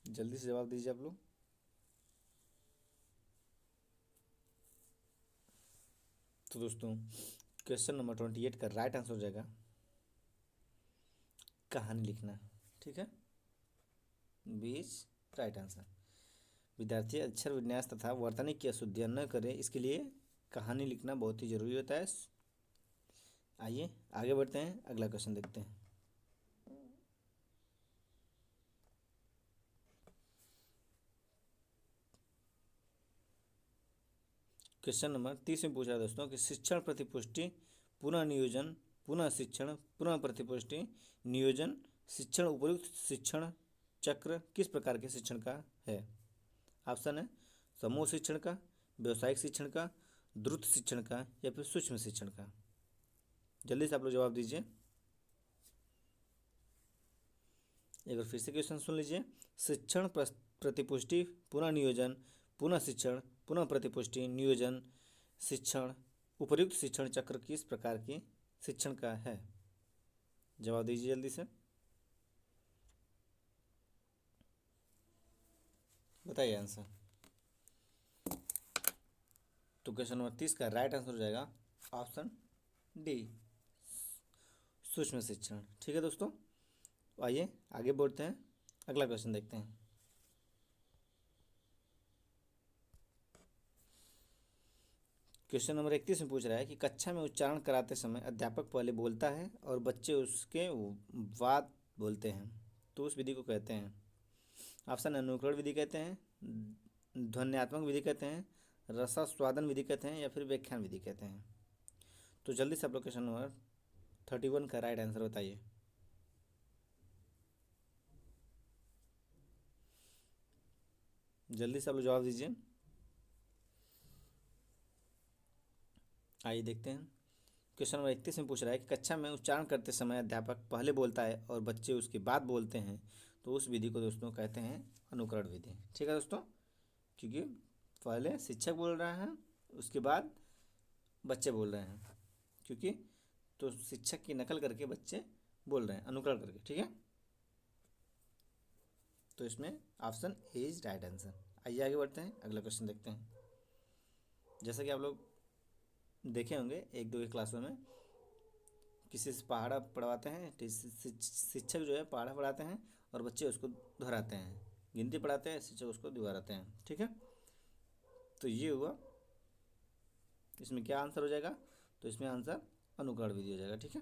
जल्दी से जवाब दीजिए आप लोग। तो दोस्तों क्वेश्चन नंबर 28 का राइट आंसर हो जाएगा कहानी लिखना। ठीक है, बीच राइट आंसर। विद्यार्थी अक्षर विन्यास तथा वर्तनी की अशुद्धियाँ न करे, इसके लिए कहानी लिखना बहुत ही जरूरी होता है। आइए आगे बढ़ते हैं, अगला क्वेश्चन देखते हैं। क्वेश्चन नंबर 30 में पूछा है दोस्तों कि शिक्षण प्रतिपुष्टि पुनः नियोजन पुनः शिक्षण पुनः प्रतिपुष्टि नियोजन शिक्षण उपयुक्त शिक्षण चक्र किस प्रकार के शिक्षण का है। ऑप्शन है समूह शिक्षण का, व्यवसायिक शिक्षण का, द्रुत शिक्षण का या फिर सूक्ष्म शिक्षण का। जल्दी से आप लोग जवाब दीजिए। एक बार फिर से क्वेश्चन सुन लीजिए। शिक्षण प्रतिपुष्टि पुनः नियोजन पुनः शिक्षण पुनः प्रतिपुष्टि नियोजन शिक्षण उपयुक्त शिक्षण चक्र किस प्रकार की शिक्षण का है। जवाब दीजिए जल्दी से, बताइए आंसर। तो क्वेश्चन नंबर 30 का राइट आंसर हो जाएगा ऑप्शन डी, सूक्ष्म शिक्षण। ठीक है दोस्तों, आइए आगे बढ़ते हैं, अगला क्वेश्चन देखते हैं। क्वेश्चन नंबर 31 में पूछ रहा है कि कक्षा में उच्चारण कराते समय अध्यापक पहले बोलता है और बच्चे उसके बाद बोलते हैं, तो उस विधि को कहते हैं। ऑप्शन अनुकरण विधि कहते हैं, ध्वन्यात्मक विधि कहते हैं, रसास्वादन विधि कहते हैं या फिर व्याख्यान विधि कहते हैं। तो जल्दी से आप लोग क्वेश्चन नंबर 31 का राइट आंसर बताइए। जल्दी से आप लोग जवाब दीजिए। आइए देखते हैं। क्वेश्चन नंबर 31 में पूछ रहा है कि कक्षा में उच्चारण करते समय अध्यापक पहले बोलता है और बच्चे उसके बाद बोलते हैं, तो उस विधि को दोस्तों कहते हैं अनुकरण विधि। ठीक है दोस्तों, क्योंकि पहले शिक्षक बोल रहा है उसके बाद बच्चे बोल रहे हैं, क्योंकि तो शिक्षक की नकल करके बच्चे बोल रहे हैं अनुकरण करके। ठीक है, तो इसमें option A is right answer. आइए आगे बढ़ते हैं, अगला क्वेश्चन देखते हैं। जैसा कि आप लोग देखे होंगे एक दो के क्लासों में किसी से पहाड़ा पढ़वाते हैं, शिक्षक जो है पहाड़ा पढ़ाते हैं और बच्चे उसको दोहराते हैं, गिनती पढ़ाते हैं, शिक्षक उसको दोहराते हैं। ठीक है, तो ये हुआ, इसमें क्या आंसर हो जाएगा, तो इसमें आंसर अनुकरण विधि हो जाएगा। ठीक है,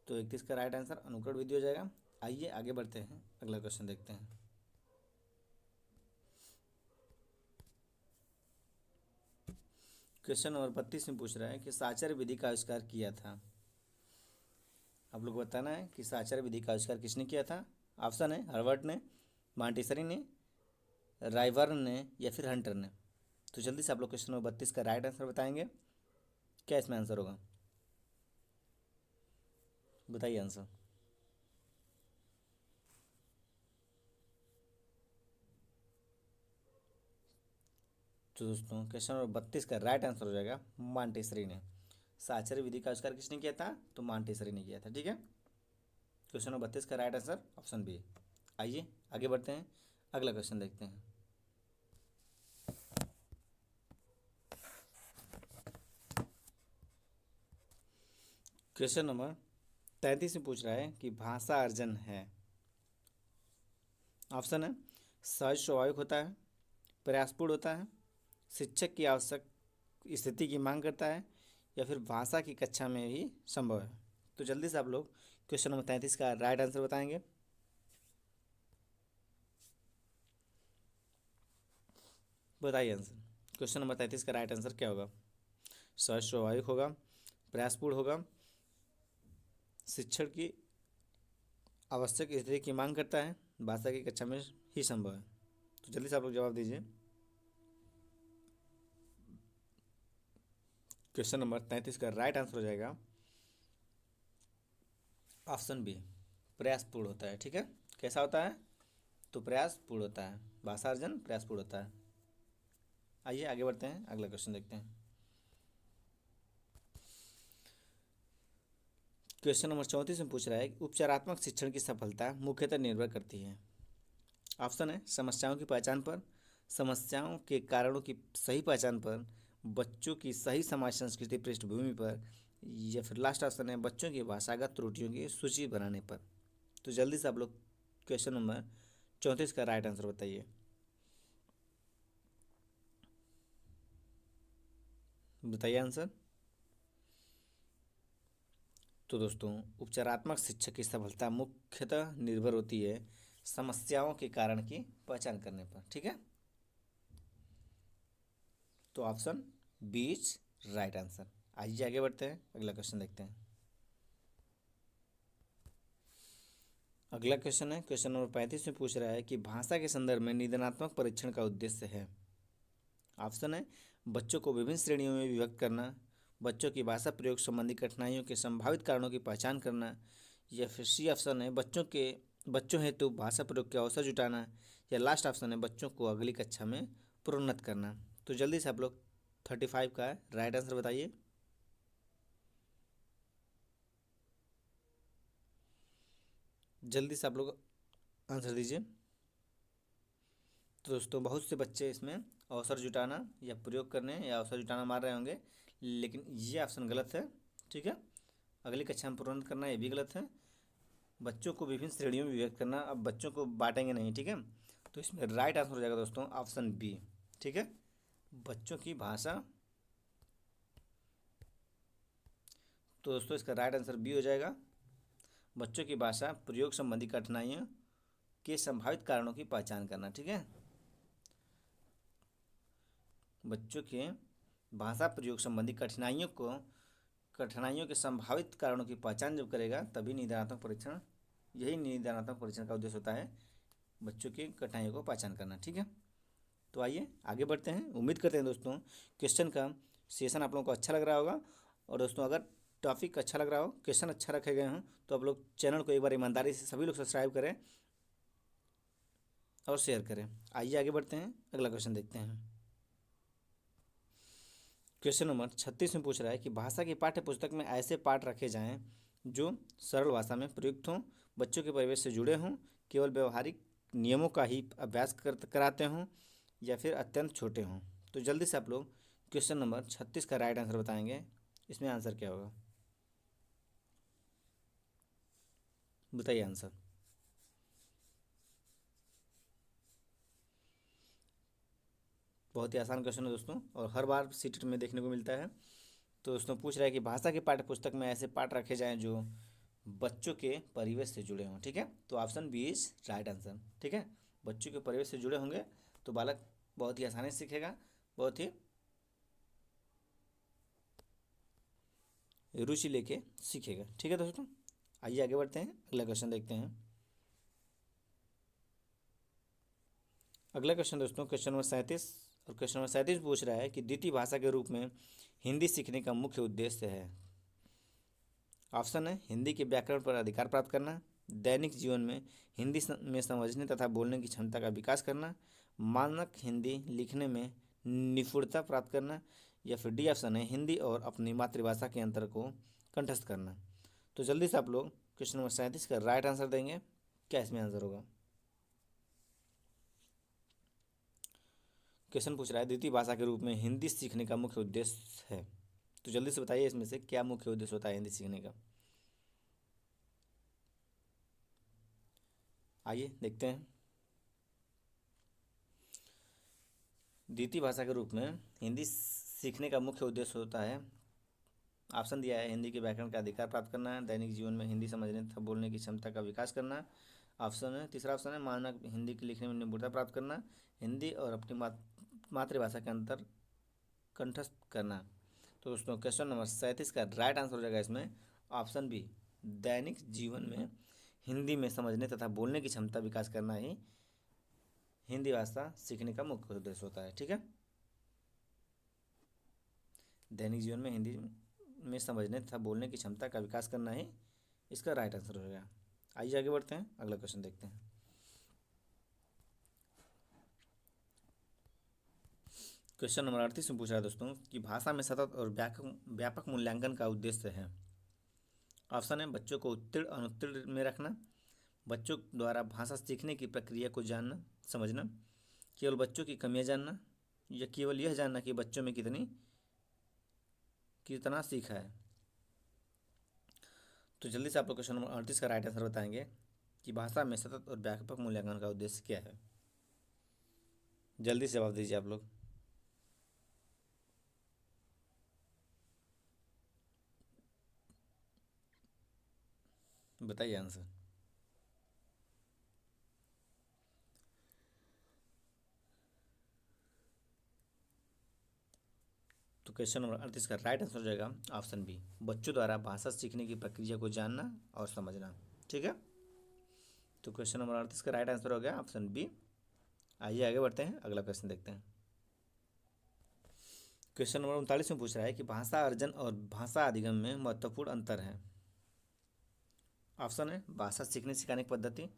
तो 31 का राइट आंसर अनुकरण विधि हो जाएगा। आइए आगे बढ़ते हैं, अगला क्वेश्चन देखते हैं। क्वेश्चन नंबर 32 में पूछ रहा है कि साचर्य विधि का आविष्कार किया था। आप लोग बताना है कि साचर्य विधि का आविष्कार किसने किया था। ऑप्शन है हर्बर्ट ने, मॉन्टेसरी ने, राइवर्न ने या फिर हंटर ने। तो जल्दी से आप लोग क्वेश्चन नंबर 32 का राइट आंसर बताएंगे, क्या इसमें आंसर होगा, बताइए आंसर। तो दोस्तों क्वेश्चन नंबर 32 का राइट आंसर हो जाएगा मॉन्टेसरी ने। साचर्य विधि का आविष्कार किसने किया था, तो मॉन्टेसरी ने किया था। ठीक है, क्वेश्चन नंबर 32 का राइट आंसर ऑप्शन बी। आइए आगे बढ़ते हैं, अगला क्वेश्चन देखते हैं। क्वेश्चन नंबर 33 में पूछ रहा है कि भाषा अर्जन है। ऑप्शन है सहज स्वाभाविक होता है, प्रयासपूर्ण होता है, शिक्षक की आवश्यक स्थिति की मांग करता है या फिर भाषा की कक्षा में ही संभव है। तो जल्दी से आप लोग क्वेश्चन नंबर 33 का राइट आंसर बताएंगे, बताइए आंसर। क्वेश्चन नंबर 33 का राइट आंसर क्या होगा, सहज स्वाभाविक होगा, प्रयासपूर्ण होगा, शिक्षण की आवश्यक स्थिति की मांग करता है, भाषा की कक्षा में ही संभव है। तो जल्दी से आप लोग जवाब दीजिए। क्वेश्चन नंबर 33 का राइट आंसर हो जाएगा ऑप्शन बी, प्रयासपूर्ण होता है। ठीक है, कैसा होता है, तो प्रयासपूर्ण होता है, भाषा अर्जन प्रयासपूर्ण होता है। आइए आगे बढ़ते हैं, अगला क्वेश्चन देखते हैं। क्वेश्चन नंबर 34 में पूछ रहा है कि उपचारात्मक शिक्षण की सफलता मुख्यतः निर्भर करती है। ऑप्शन है समस्याओं की पहचान पर, समस्याओं के कारणों की सही पहचान पर, बच्चों की सही समाज संस्कृति पृष्ठभूमि पर, या फिर लास्ट ऑप्शन है बच्चों की भाषागत त्रुटियों की सूची बनाने पर। तो जल्दी से आप लोग क्वेश्चन नंबर 34 का राइट आंसर बताइए। बताइए आंसर। तो दोस्तों, उपचारात्मक शिक्षा की सफलता मुख्यतः निर्भर होती है समस्याओं के कारण की पहचान करने पर। ठीक है, तो option B is right answer. आइए आगे बढ़ते हैं, अगला क्वेश्चन देखते हैं। अगला क्वेश्चन है, क्वेश्चन नंबर 35 में पूछ रहा है कि भाषा के संदर्भ में निदानात्मक परीक्षण का उद्देश्य है। ऑप्शन है बच्चों को विभिन्न श्रेणियों में विभक्त करना, बच्चों की भाषा प्रयोग संबंधी कठिनाइयों के संभावित कारणों की पहचान करना, या फिर सी ऑप्शन है बच्चों हेतु भाषा प्रयोग के अवसर जुटाना, या लास्ट ऑप्शन है बच्चों को अगली कक्षा में प्रोन्नत करना। तो जल्दी से आप लोग 35 का राइट आंसर बताइए। जल्दी से आप लोग आंसर दीजिए। तो दोस्तों, बहुत से बच्चे इसमें अवसर जुटाना या प्रयोग करने या अवसर जुटाना मार रहे होंगे, लेकिन ये ऑप्शन गलत है। ठीक है, अगली कक्षा में प्रोन्नत करना ये भी गलत है। बच्चों को विभिन्न श्रेणियों में विभक्त करना, अब बच्चों को बांटेंगे नहीं। ठीक है, तो इसमें राइट आंसर हो जाएगा दोस्तों ऑप्शन बी। ठीक है, बच्चों की भाषा। तो दोस्तों, इसका राइट आंसर बी हो जाएगा, बच्चों की भाषा प्रयोग संबंधी कठिनाइयों के संभावित कारणों की पहचान करना। ठीक है, बच्चों के भाषा प्रयोग संबंधी कठिनाइयों के संभावित कारणों की पहचान जब करेगा तभी निदानात्मक परीक्षण, यही निदानात्मक परीक्षण का उद्देश्य होता है, बच्चों की कठिनाइयों को पहचान करना। ठीक है, तो आइए आगे बढ़ते हैं। उम्मीद करते हैं दोस्तों क्वेश्चन का सेशन आप लोगों को अच्छा लग रहा होगा। और दोस्तों, अगर टॉपिक अच्छा लग रहा हो, क्वेश्चन अच्छा रखे गए हों, तो आप लोग चैनल को एक बार ईमानदारी से सभी लोग सब्सक्राइब करें और शेयर करें। आइए आगे बढ़ते हैं, अगला क्वेश्चन देखते हैं। क्वेश्चन नंबर 36 में पूछ रहा है कि भाषा की पाठ्य पुस्तक में ऐसे पाठ रखे जाएं जो सरल भाषा में प्रयुक्त हों, बच्चों के परिवेश से जुड़े हों, केवल व्यवहारिक नियमों का ही अभ्यास कराते हों, या फिर अत्यंत छोटे हों। तो जल्दी से आप लोग क्वेश्चन नंबर 36 का राइट आंसर बताएंगे। इसमें आंसर क्या होगा, बताइए आंसर। बहुत ही आसान क्वेश्चन है दोस्तों, और हर बार सीटेट में देखने को मिलता है। तो दोस्तों, पूछ रहा है कि भाषा की पाठ्य पुस्तक में ऐसे पाठ रखे जाएं जो बच्चों के परिवेश से जुड़े हों। ठीक है, तो option B is right answer. ठीक है, बच्चों के परिवेश से जुड़े होंगे तो बालक बहुत ही आसानी से सीखेगा, बहुत ही रुचि लेके सीखेगा। ठीक है दोस्तों, आइए आगे बढ़ते हैं, अगला क्वेश्चन देखते हैं। अगला क्वेश्चन दोस्तों, क्वेश्चन नंबर 37, और क्वेश्चन नंबर 37 पूछ रहा है कि द्वितीय भाषा के रूप में हिंदी सीखने का मुख्य उद्देश्य है। ऑप्शन है हिंदी के व्याकरण पर अधिकार प्राप्त करना, दैनिक जीवन में हिंदी में समझने तथा बोलने की क्षमता का विकास करना, मानक हिंदी लिखने में निपुणता प्राप्त करना, या फिर डी ऑप्शन है हिंदी और अपनी मातृभाषा के अंतर को कंठस्थ करना। तो जल्दी से आप लोग क्वेश्चन नंबर 37 का राइट आंसर देंगे। क्या इसमें आंसर होगा? क्वेश्चन पूछ रहा है द्वितीय भाषा के रूप में हिंदी सीखने का मुख्य उद्देश्य है। तो जल्दी से बताइए इसमें से क्या मुख्य उद्देश्य होता है हिंदी सीखने का। आइए देखते हैं। द्वितीय भाषा के रूप में हिंदी सीखने का मुख्य उद्देश्य होता है, ऑप्शन दिया है हिंदी के व्याकरण का अधिकार प्राप्त करना, दैनिक जीवन में हिंदी समझने तथा बोलने की क्षमता का विकास करना, ऑप्शन है तीसरा ऑप्शन है मानक हिंदी के लिखने में निपुणता प्राप्त करना, हिंदी और अपनी मातृभाषा के अंतर कंठस्थ करना। तो दोस्तों, क्वेश्चन नंबर 37 का राइट आंसर हो जाएगा इसमें ऑप्शन बी, दैनिक जीवन में हिंदी में समझने तथा बोलने की क्षमता विकास करना ही हिंदी भाषा सीखने का मुख्य उद्देश्य होता है। ठीक है, दैनिक जीवन में हिंदी में समझने तथा बोलने की क्षमता का विकास करना ही इसका राइट आंसर हो जाएगा। आइए आगे बढ़ते हैं, अगला क्वेश्चन देखते हैं। क्वेश्चन नंबर 38 में पूछ रहा है दोस्तों कि भाषा में सतत और व्यापक मूल्यांकन का उद्देश्य है। ऑप्शन है बच्चों को उत्तीर्ण अनुत्तीर्ण में रखना, बच्चों द्वारा भाषा सीखने की प्रक्रिया को जानना समझना, केवल बच्चों की कमियां जानना, या केवल यह जानना कि बच्चों में कितनी कितना सीखा है। तो जल्दी से आप लोग क्वेश्चन नंबर 38 का राइट आंसर बताएंगे कि भाषा में सतत और व्यापक मूल्यांकन का उद्देश्य क्या है। जल्दी से जवाब दीजिए आप लोग। बताइए आंसर। तो क्वेश्चन नंबर 38 का राइट आंसर हो जाएगा ऑप्शन बी, बच्चों द्वारा भाषा सीखने की प्रक्रिया को जानना और समझना। ठीक है, तो क्वेश्चन नंबर 38 का राइट आंसर हो गया ऑप्शन बी। आइए आगे बढ़ते हैं, अगला क्वेश्चन देखते हैं। क्वेश्चन नंबर 39 में पूछ रहा है कि भाषा अर्जन और भाषा अधिगम में महत्वपूर्ण अंतर है। ऑप्शन है भाषा सीखने सिखाने की पद्धति,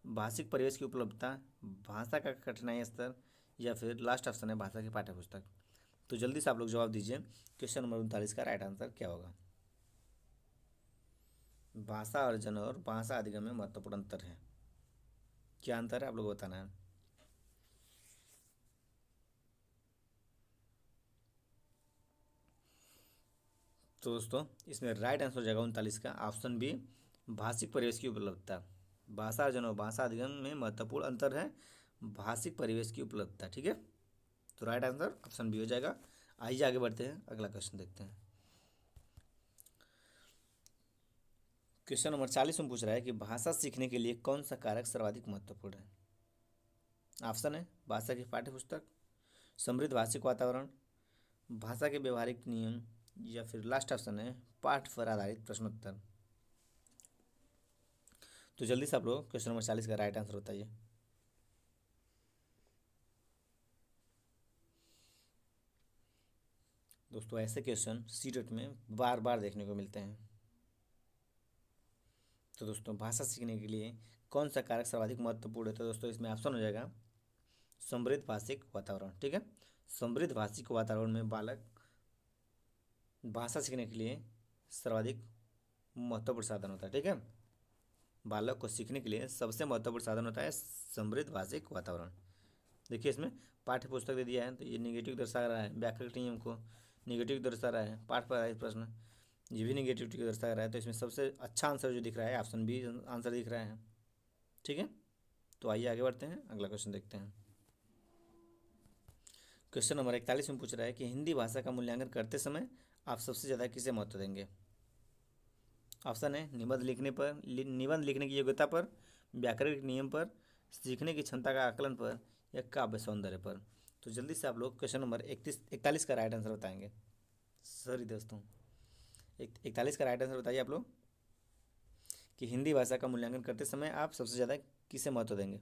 भाषिक परिवेश की उपलब्धता, भाषा का कठिनाई स्तर, या फिर लास्ट ऑप्शन है भाषा की पाठ्य पुस्तक। तो जल्दी से आप लोग जवाब दीजिए, क्वेश्चन नंबर 39 का राइट आंसर क्या होगा। भाषा अर्जन और भाषा अधिगम में महत्वपूर्ण अंतर है, क्या अंतर है आप लोग बताना है। तो दोस्तों इसमें राइट आंसर हो जाएगा 39 का ऑप्शन बी, भाषिक परिवेश की उपलब्धता। भाषा अर्जन और भाषा अधिगम में महत्वपूर्ण अंतर है भाषिक परिवेश की उपलब्धता। ठीक है, तो राइट आंसर ऑप्शन बी हो जाएगा। आइए आगे बढ़ते हैं, अगला क्वेश्चन देखते हैं। क्वेश्चन नंबर 40 में पूछ रहा है कि भाषा सीखने के लिए कौन सा कारक सर्वाधिक महत्वपूर्ण है। ऑप्शन है भाषा की पाठ्य पुस्तक, समृद्ध भाषिक वातावरण, भाषा के व्यवहारिक नियम, या फिर लास्ट ऑप्शन है पाठ पर आधारित प्रश्नोत्तर। तो जल्दी से आप लोग क्वेश्चन नंबर 40 का राइट आंसर बताइए। दोस्तों ऐसे क्वेश्चन सीटेट में बार बार देखने को मिलते हैं। तो दोस्तों भाषा सीखने के लिए कौन सा कारक सर्वाधिक महत्वपूर्ण है, तो दोस्तों इसमें ऑप्शन हो जाएगा समृद्ध भाषिक वातावरण। ठीक है, समृद्ध भाषिक वातावरण में बालक भाषा सीखने के लिए सर्वाधिक महत्वपूर्ण साधन होता है। ठीक है, बालक को सीखने के लिए सबसे महत्वपूर्ण साधन होता है समृद्ध भाषिक वातावरण। देखिए इसमें पाठ्य पुस्तक दे दिया है, तो ये निगेटिव दर्शा रहा है, व्याकरण नियम को निगेटिव दर्शा रहा है, पाठ पर आधारित प्रश्न ये भी निगेटिविटी को दर्शा रहा है। तो इसमें सबसे अच्छा आंसर जो दिख रहा है ऑप्शन बी आंसर दिख रहा है। ठीक है, तो आइए आगे बढ़ते हैं, अगला क्वेश्चन देखते हैं। क्वेश्चन नंबर 41 में पूछ रहा है कि हिंदी भाषा का मूल्यांकन करते समय आप सबसे ज़्यादा किसे महत्व देंगे। ऑप्शन है निबंध लिखने पर, निबंध लिखने की योग्यता पर, व्याकरणिक नियम पर, सीखने की क्षमता का आकलन पर, या काव्य सौंदर्य पर। तो जल्दी से आप लोग क्वेश्चन नंबर 41 का राइट आंसर बताएंगे। सॉरी दोस्तों, 41 का राइट आंसर बताइए आप लोग कि हिंदी भाषा का मूल्यांकन करते समय आप सबसे ज़्यादा किसे महत्व देंगे।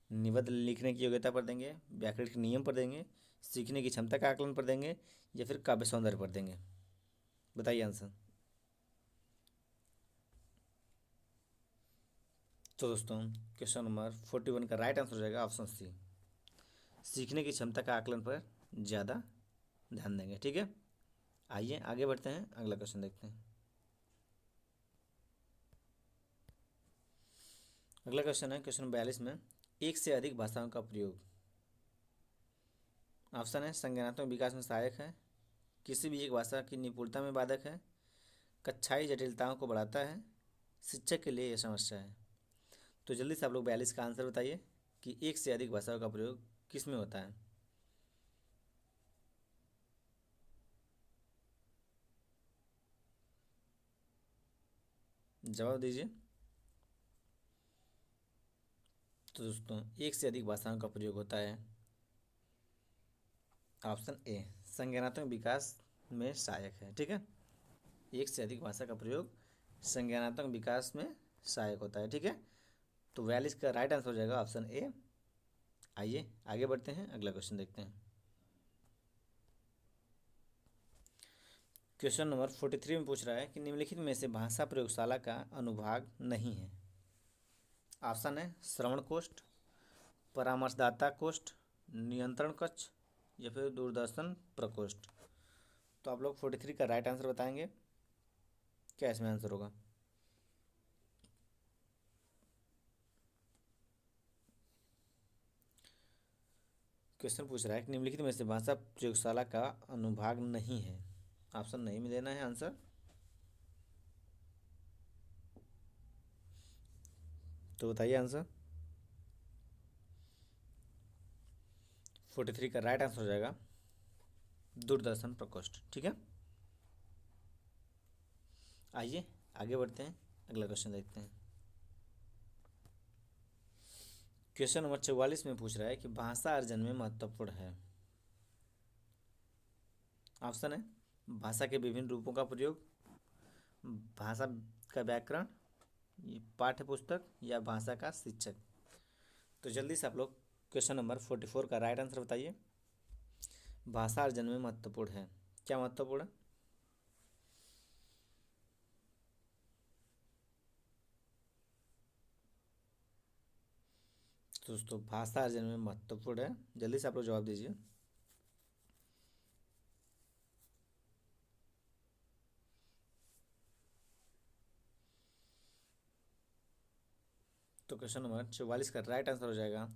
निबंध लिखने की योग्यता पर देंगे, व्याकरणिक नियम पर देंगे, सीखने की क्षमता का आकलन पर देंगे, या फिर काव्य सौंदर्य पर देंगे। बताइए आंसर। तो दोस्तों क्वेश्चन नंबर 41 का राइट आंसर हो जाएगा ऑप्शन सी, सीखने की क्षमता का आकलन पर ज़्यादा ध्यान देंगे। ठीक है, आइए आगे बढ़ते हैं, अगला क्वेश्चन देखते हैं। अगला क्वेश्चन है क्वेश्चन 42 में, एक से अधिक भाषाओं का प्रयोग। ऑप्शन है संज्ञानात्मक विकास में सहायक है, किसी भी एक भाषा की निपुणता में बाधक है, कक्षाई जटिलताओं को बढ़ाता है, शिक्षक के लिए यह समस्या है। तो जल्दी से आप लोग 42 का आंसर बताइए कि एक से अधिक भाषाओं का प्रयोग किस में होता है। जवाब दीजिए। तो दोस्तों एक से अधिक भाषाओं का प्रयोग होता है ऑप्शन ए, संज्ञानात्मक विकास में सहायक है। ठीक है, एक से अधिक भाषा का प्रयोग संज्ञानात्मक विकास में सहायक होता है। ठीक है, तो 42 का राइट आंसर हो जाएगा ऑप्शन ए। आइए आगे बढ़ते हैं, अगला क्वेश्चन देखते हैं। क्वेश्चन नंबर 43 में पूछ रहा है कि निम्नलिखित में से भाषा प्रयोगशाला का अनुभाग नहीं है। ऑप्शन है श्रवण कोष्ठ, परामर्शदाता कोष्ठ, नियंत्रण कक्ष, या फिर दूरदर्शन प्रकोष्ठ। तो आप लोग 43 का राइट आंसर बताएंगे, क्या इसमें आंसर होगा। क्वेश्चन पूछ रहा है कि निम्नलिखित में से भाषा प्रयोगशाला का अनुभाग नहीं है। ऑप्शन नहीं में देना है आंसर। तो बताइए आंसर। 43 का राइट आंसर हो जाएगा दूरदर्शन प्रकोष्ठ। ठीक है, आइए आगे बढ़ते हैं, अगला क्वेश्चन देखते हैं। क्वेश्चन नंबर 44 में पूछ रहा है कि भाषा अर्जन में महत्वपूर्ण है। ऑप्शन है भाषा के विभिन्न रूपों का प्रयोग, भाषा का व्याकरण, ये पाठ्य पुस्तक या भाषा का शिक्षक। तो जल्दी से आप लोग क्वेश्चन नंबर 44 का राइट आंसर बताइए। भाषा अर्जन में महत्वपूर्ण है, क्या महत्वपूर्ण है? तो दोस्तों भाषा अर्जन में महत्वपूर्ण है, जल्दी से आप लोग जवाब दीजिए। तो क्वेश्चन नंबर 44 का राइट आंसर हो जाएगा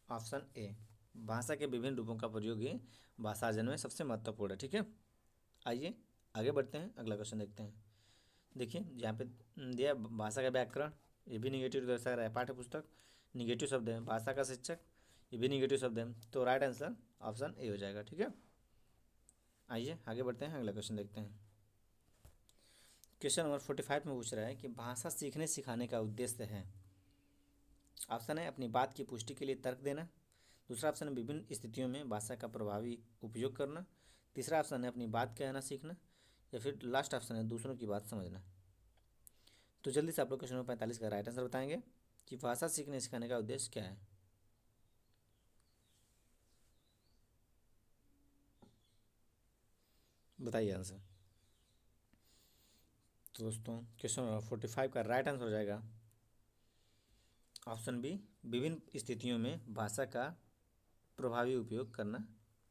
ऑप्शन ए, भाषा के विभिन्न रूपों का प्रयोग ही भाषा अर्जन में सबसे महत्वपूर्ण है। ठीक है, आइए आगे बढ़ते हैं, अगला क्वेश्चन देखते हैं। देखिए यहाँ पे दिया भाषा का व्याकरण, ये भी निगेटिव दर्शा रहा है। पाठ्य पुस्तक निगेटिव शब्द है। भाषा का शिक्षक, ये भी निगेटिव शब्द है। तो राइट आंसर ऑप्शन ए हो जाएगा। ठीक है, आइए आगे बढ़ते हैं, अगला क्वेश्चन देखते हैं। क्वेश्चन नंबर 45 में पूछ रहा है कि भाषा सीखने सिखाने का उद्देश्य है। ऑप्शन है अपनी बात की पुष्टि के लिए तर्क देना, दूसरा ऑप्शन है विभिन्न स्थितियों में भाषा का प्रभावी उपयोग करना, तीसरा ऑप्शन है अपनी बात कहना सीखना, या फिर लास्ट ऑप्शन है दूसरों की बात समझना। तो जल्दी से आप लोग क्वेश्चन नंबर 45 का राइट आंसर बताएंगे कि भाषा सीखने सिखाने का उद्देश्य क्या है। बताइए आंसर। तो दोस्तों क्वेश्चन नंबर 45 का राइट आंसर हो जाएगा ऑप्शन बी, विभिन्न स्थितियों में भाषा का प्रभावी उपयोग करना,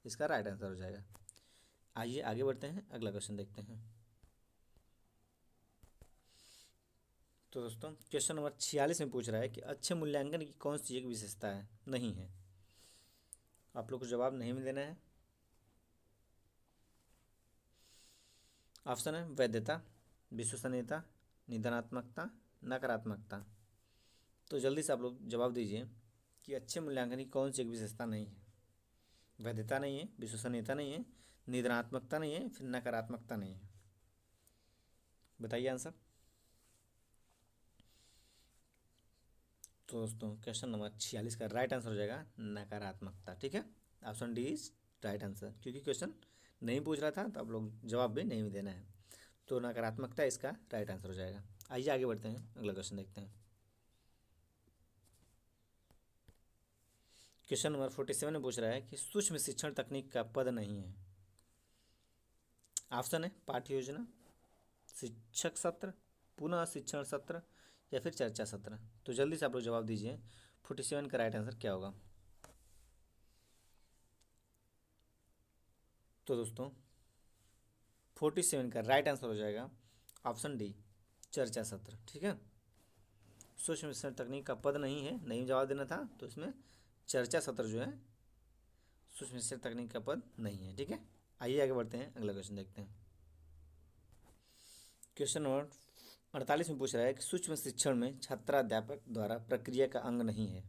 इसका राइट आंसर हो जाएगा। आइए आगे बढ़ते हैं, अगला क्वेश्चन देखते हैं। तो दोस्तों क्वेश्चन नंबर 46 में पूछ रहा है कि अच्छे मूल्यांकन की कौन सी एक विशेषता है नहीं है। आप लोग को जवाब नहीं में देना है। ऑप्शन है वैधता, विश्वसनीयता, निदानात्मकता, नकारात्मकता। तो जल्दी से आप लोग जवाब दीजिए कि अच्छे मूल्यांकन की कौन सी एक विशेषता नहीं है। वैधता नहीं है, विश्वसनीयता नहीं है, निदानात्मकता नहीं है, फिर नकारात्मकता नहीं है। बताइए आंसर। तो दोस्तों क्वेश्चन नंबर 46 का राइट आंसर हो जाएगा नकारात्मकता। ठीक है, option D is right answer, क्योंकि क्वेश्चन नहीं पूछ रहा था तो आप लोग जवाब भी नहीं देना है। तो नकारात्मकता इसका राइट आंसर हो जाएगा। आइए आगे बढ़ते हैं, अगला क्वेश्चन देखते हैं। क्वेश्चन नंबर 47 में पूछ रहा है कि सूक्ष्म शिक्षण तकनीक का पद नहीं है। ऑप्शन है पाठ्य योजना, शिक्षक सत्र, पुनः शिक्षण सत्र, या फिर चर्चा सत्र। तो जल्दी से आप लोग जवाब दीजिए 47 का राइट आंसर क्या होगा। तो दोस्तों 47 का राइट आंसर हो जाएगा ऑप्शन डी, चर्चा सत्र। ठीक है, सूक्ष्म शिक्षण तकनीक का पद नहीं है, नहीं जवाब देना था, तो इसमें चर्चा सत्र जो है सूक्ष्म शिक्षण तकनीक का पद नहीं है। ठीक है, आइए आगे बढ़ते हैं, अगला क्वेश्चन देखते हैं। क्वेश्चन नंबर 48 में पूछ रहा है कि सूक्ष्म शिक्षण में छात्राध्यापक द्वारा प्रक्रिया का अंग नहीं है।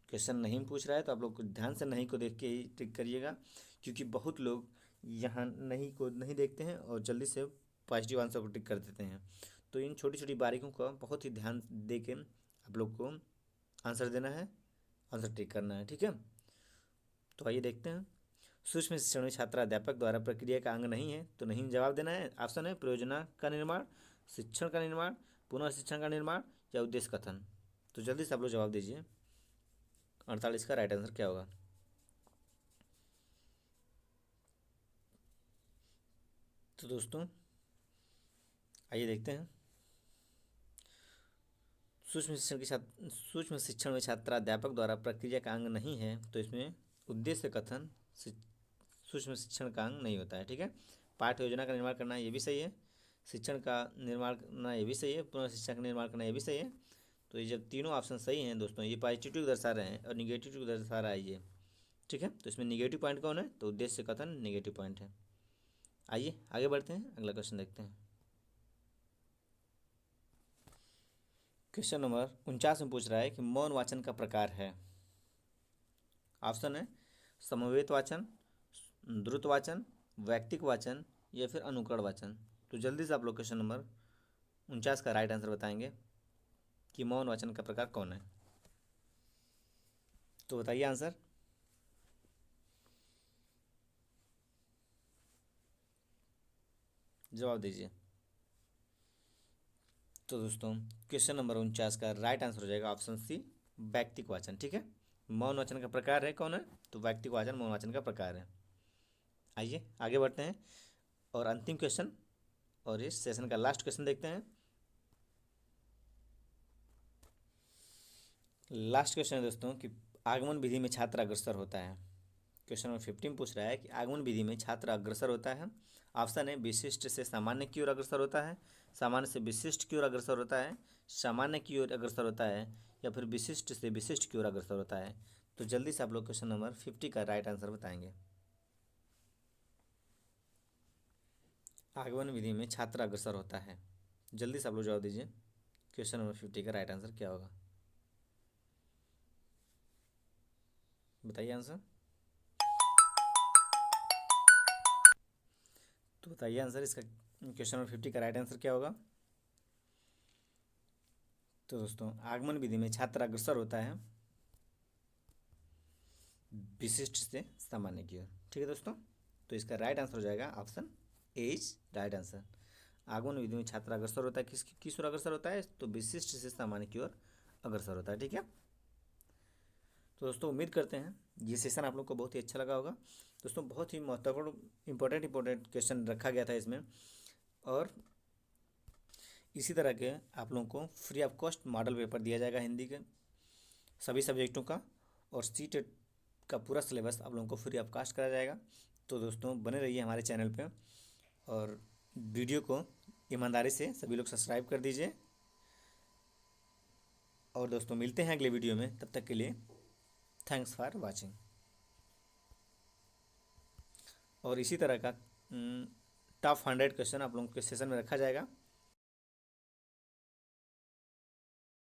क्वेश्चन नहीं पूछ रहा है तो आप लोग ध्यान से नहीं को देख के ही टिक करिएगा, क्योंकि बहुत लोग यहाँ नहीं को नहीं देखते हैं और जल्दी से पॉजिटिव आंसर को टिक कर देते हैं। तो इन छोटी छोटी बारीकों का बहुत ही ध्यान दे के आप लोग को आंसर देना है, आंसर टिक करना है। ठीक है, तो आइए देखते हैं। सूक्ष्म शिक्षण में छात्राध्यापक द्वारा प्रक्रिया का अंग नहीं है, तो नहीं जवाब देना है। ऑप्शन है परियोजना का निर्माण, शिक्षण का निर्माण, पुनः शिक्षण का निर्माण, या उद्देश्य कथन। तो जल्दी से आप लोग जवाब दीजिए 48 का राइट आंसर क्या होगा। तो दोस्तों आइए देखते हैं। सूक्ष्म शिक्षण में छात्राध्यापक द्वारा प्रक्रिया का अंग नहीं है, तो इसमें उद्देश्य कथन सूक्ष्म शिक्षण का अंग नहीं होता है। ठीक है, पाठ्य योजना का निर्माण करना ये भी सही है, शिक्षण का निर्माण करना ये भी सही है, पुनः शिक्षा का निर्माण करना ये भी सही है। तो ये जब तीनों ऑप्शन सही हैं दोस्तों, ये पॉजिटिव दर्शा रहे हैं और निगेटिव दर्शा रहा है ये, ठीक है। तो इसमें निगेटिव पॉइंट कौन है? तो उद्देश्य कथन निगेटिव पॉइंट है। आइए आगे बढ़ते हैं, अगला क्वेश्चन देखते हैं। क्वेश्चन नंबर 49 में पूछ रहा है कि मौन वाचन का प्रकार है। ऑप्शन है समवेत वाचन, द्रुत वाचन, वैयक्तिक वाचन या फिर अनुकरण वाचन। तो जल्दी से आप लोग क्वेश्चन नंबर 49 का राइट आंसर बताएंगे कि मौन वाचन का प्रकार कौन है। तो बताइए आंसर। जवाब दीजिए। तो दोस्तों क्वेश्चन नंबर 49 का राइट आंसर हो जाएगा ऑप्शन सी, वैयक्तिक वाचन। ठीक है। मौन वाचन का प्रकार है कौन है? तो वैयक्तिक वाचन मौन वाचन का प्रकार है। आइए आगे बढ़ते हैं और अंतिम क्वेश्चन और इस सेशन का लास्ट क्वेश्चन देखते हैं। लास्ट क्वेश्चन है दोस्तों कि आगमन विधि में छात्र अग्रसर होता है। क्वेश्चन नंबर 15 पूछ रहा है कि आगमन विधि में छात्र अग्रसर होता है। ऑप्शन है विशिष्ट से सामान्य की ओर अग्रसर होता है, सामान्य से विशिष्ट की ओर अग्रसर होता है, सामान्य की ओर अग्रसर होता है या फिर विशिष्ट से विशिष्ट की ओर अग्रसर होता है। तो जल्दी से आप लोग क्वेश्चन नंबर 50 का राइट आंसर बताएंगे। आगमन विधि में छात्र अग्रसर होता है, जल्दी से आप लोग जवाब दीजिए। क्वेश्चन नंबर 50 का राइट आंसर क्या होगा? बताइए आंसर। तो बताइए आंसर इसका, क्वेश्चन नंबर 50 का राइट आंसर क्या होगा? तो दोस्तों आगमन विधि में छात्र अग्रसर होता है विशिष्ट से सामान्य की ओर। ठीक है दोस्तों, तो इसका राइट आंसर हो जाएगा option A is right answer. आगमन विधि में छात्र अग्रसर होता है किस ओर अग्रसर होता है? तो विशिष्ट से सामान्य की ओर अग्रसर होता है। ठीक है। तो दोस्तों उम्मीद करते हैं ये सेशन आप लोग को बहुत ही अच्छा लगा होगा। दोस्तों बहुत ही महत्वपूर्ण इंपॉर्टेंट क्वेश्चन रखा गया था इसमें, और इसी तरह के आप लोगों को free of cost model paper दिया जाएगा हिंदी के सभी सब्जेक्टों का, और सी टेट का पूरा सिलेबस आप लोगों को फ्री ऑफ कॉस्ट कराया जाएगा। तो दोस्तों बने रहिए हमारे चैनल पे, और वीडियो को ईमानदारी से सभी लोग सब्सक्राइब कर दीजिए। और दोस्तों मिलते हैं अगले वीडियो में, तब तक के लिए थैंक्स फॉर वाचिंग। और इसी तरह का टॉप 100 क्वेश्चन आप लोगों के सेशन में रखा जाएगा।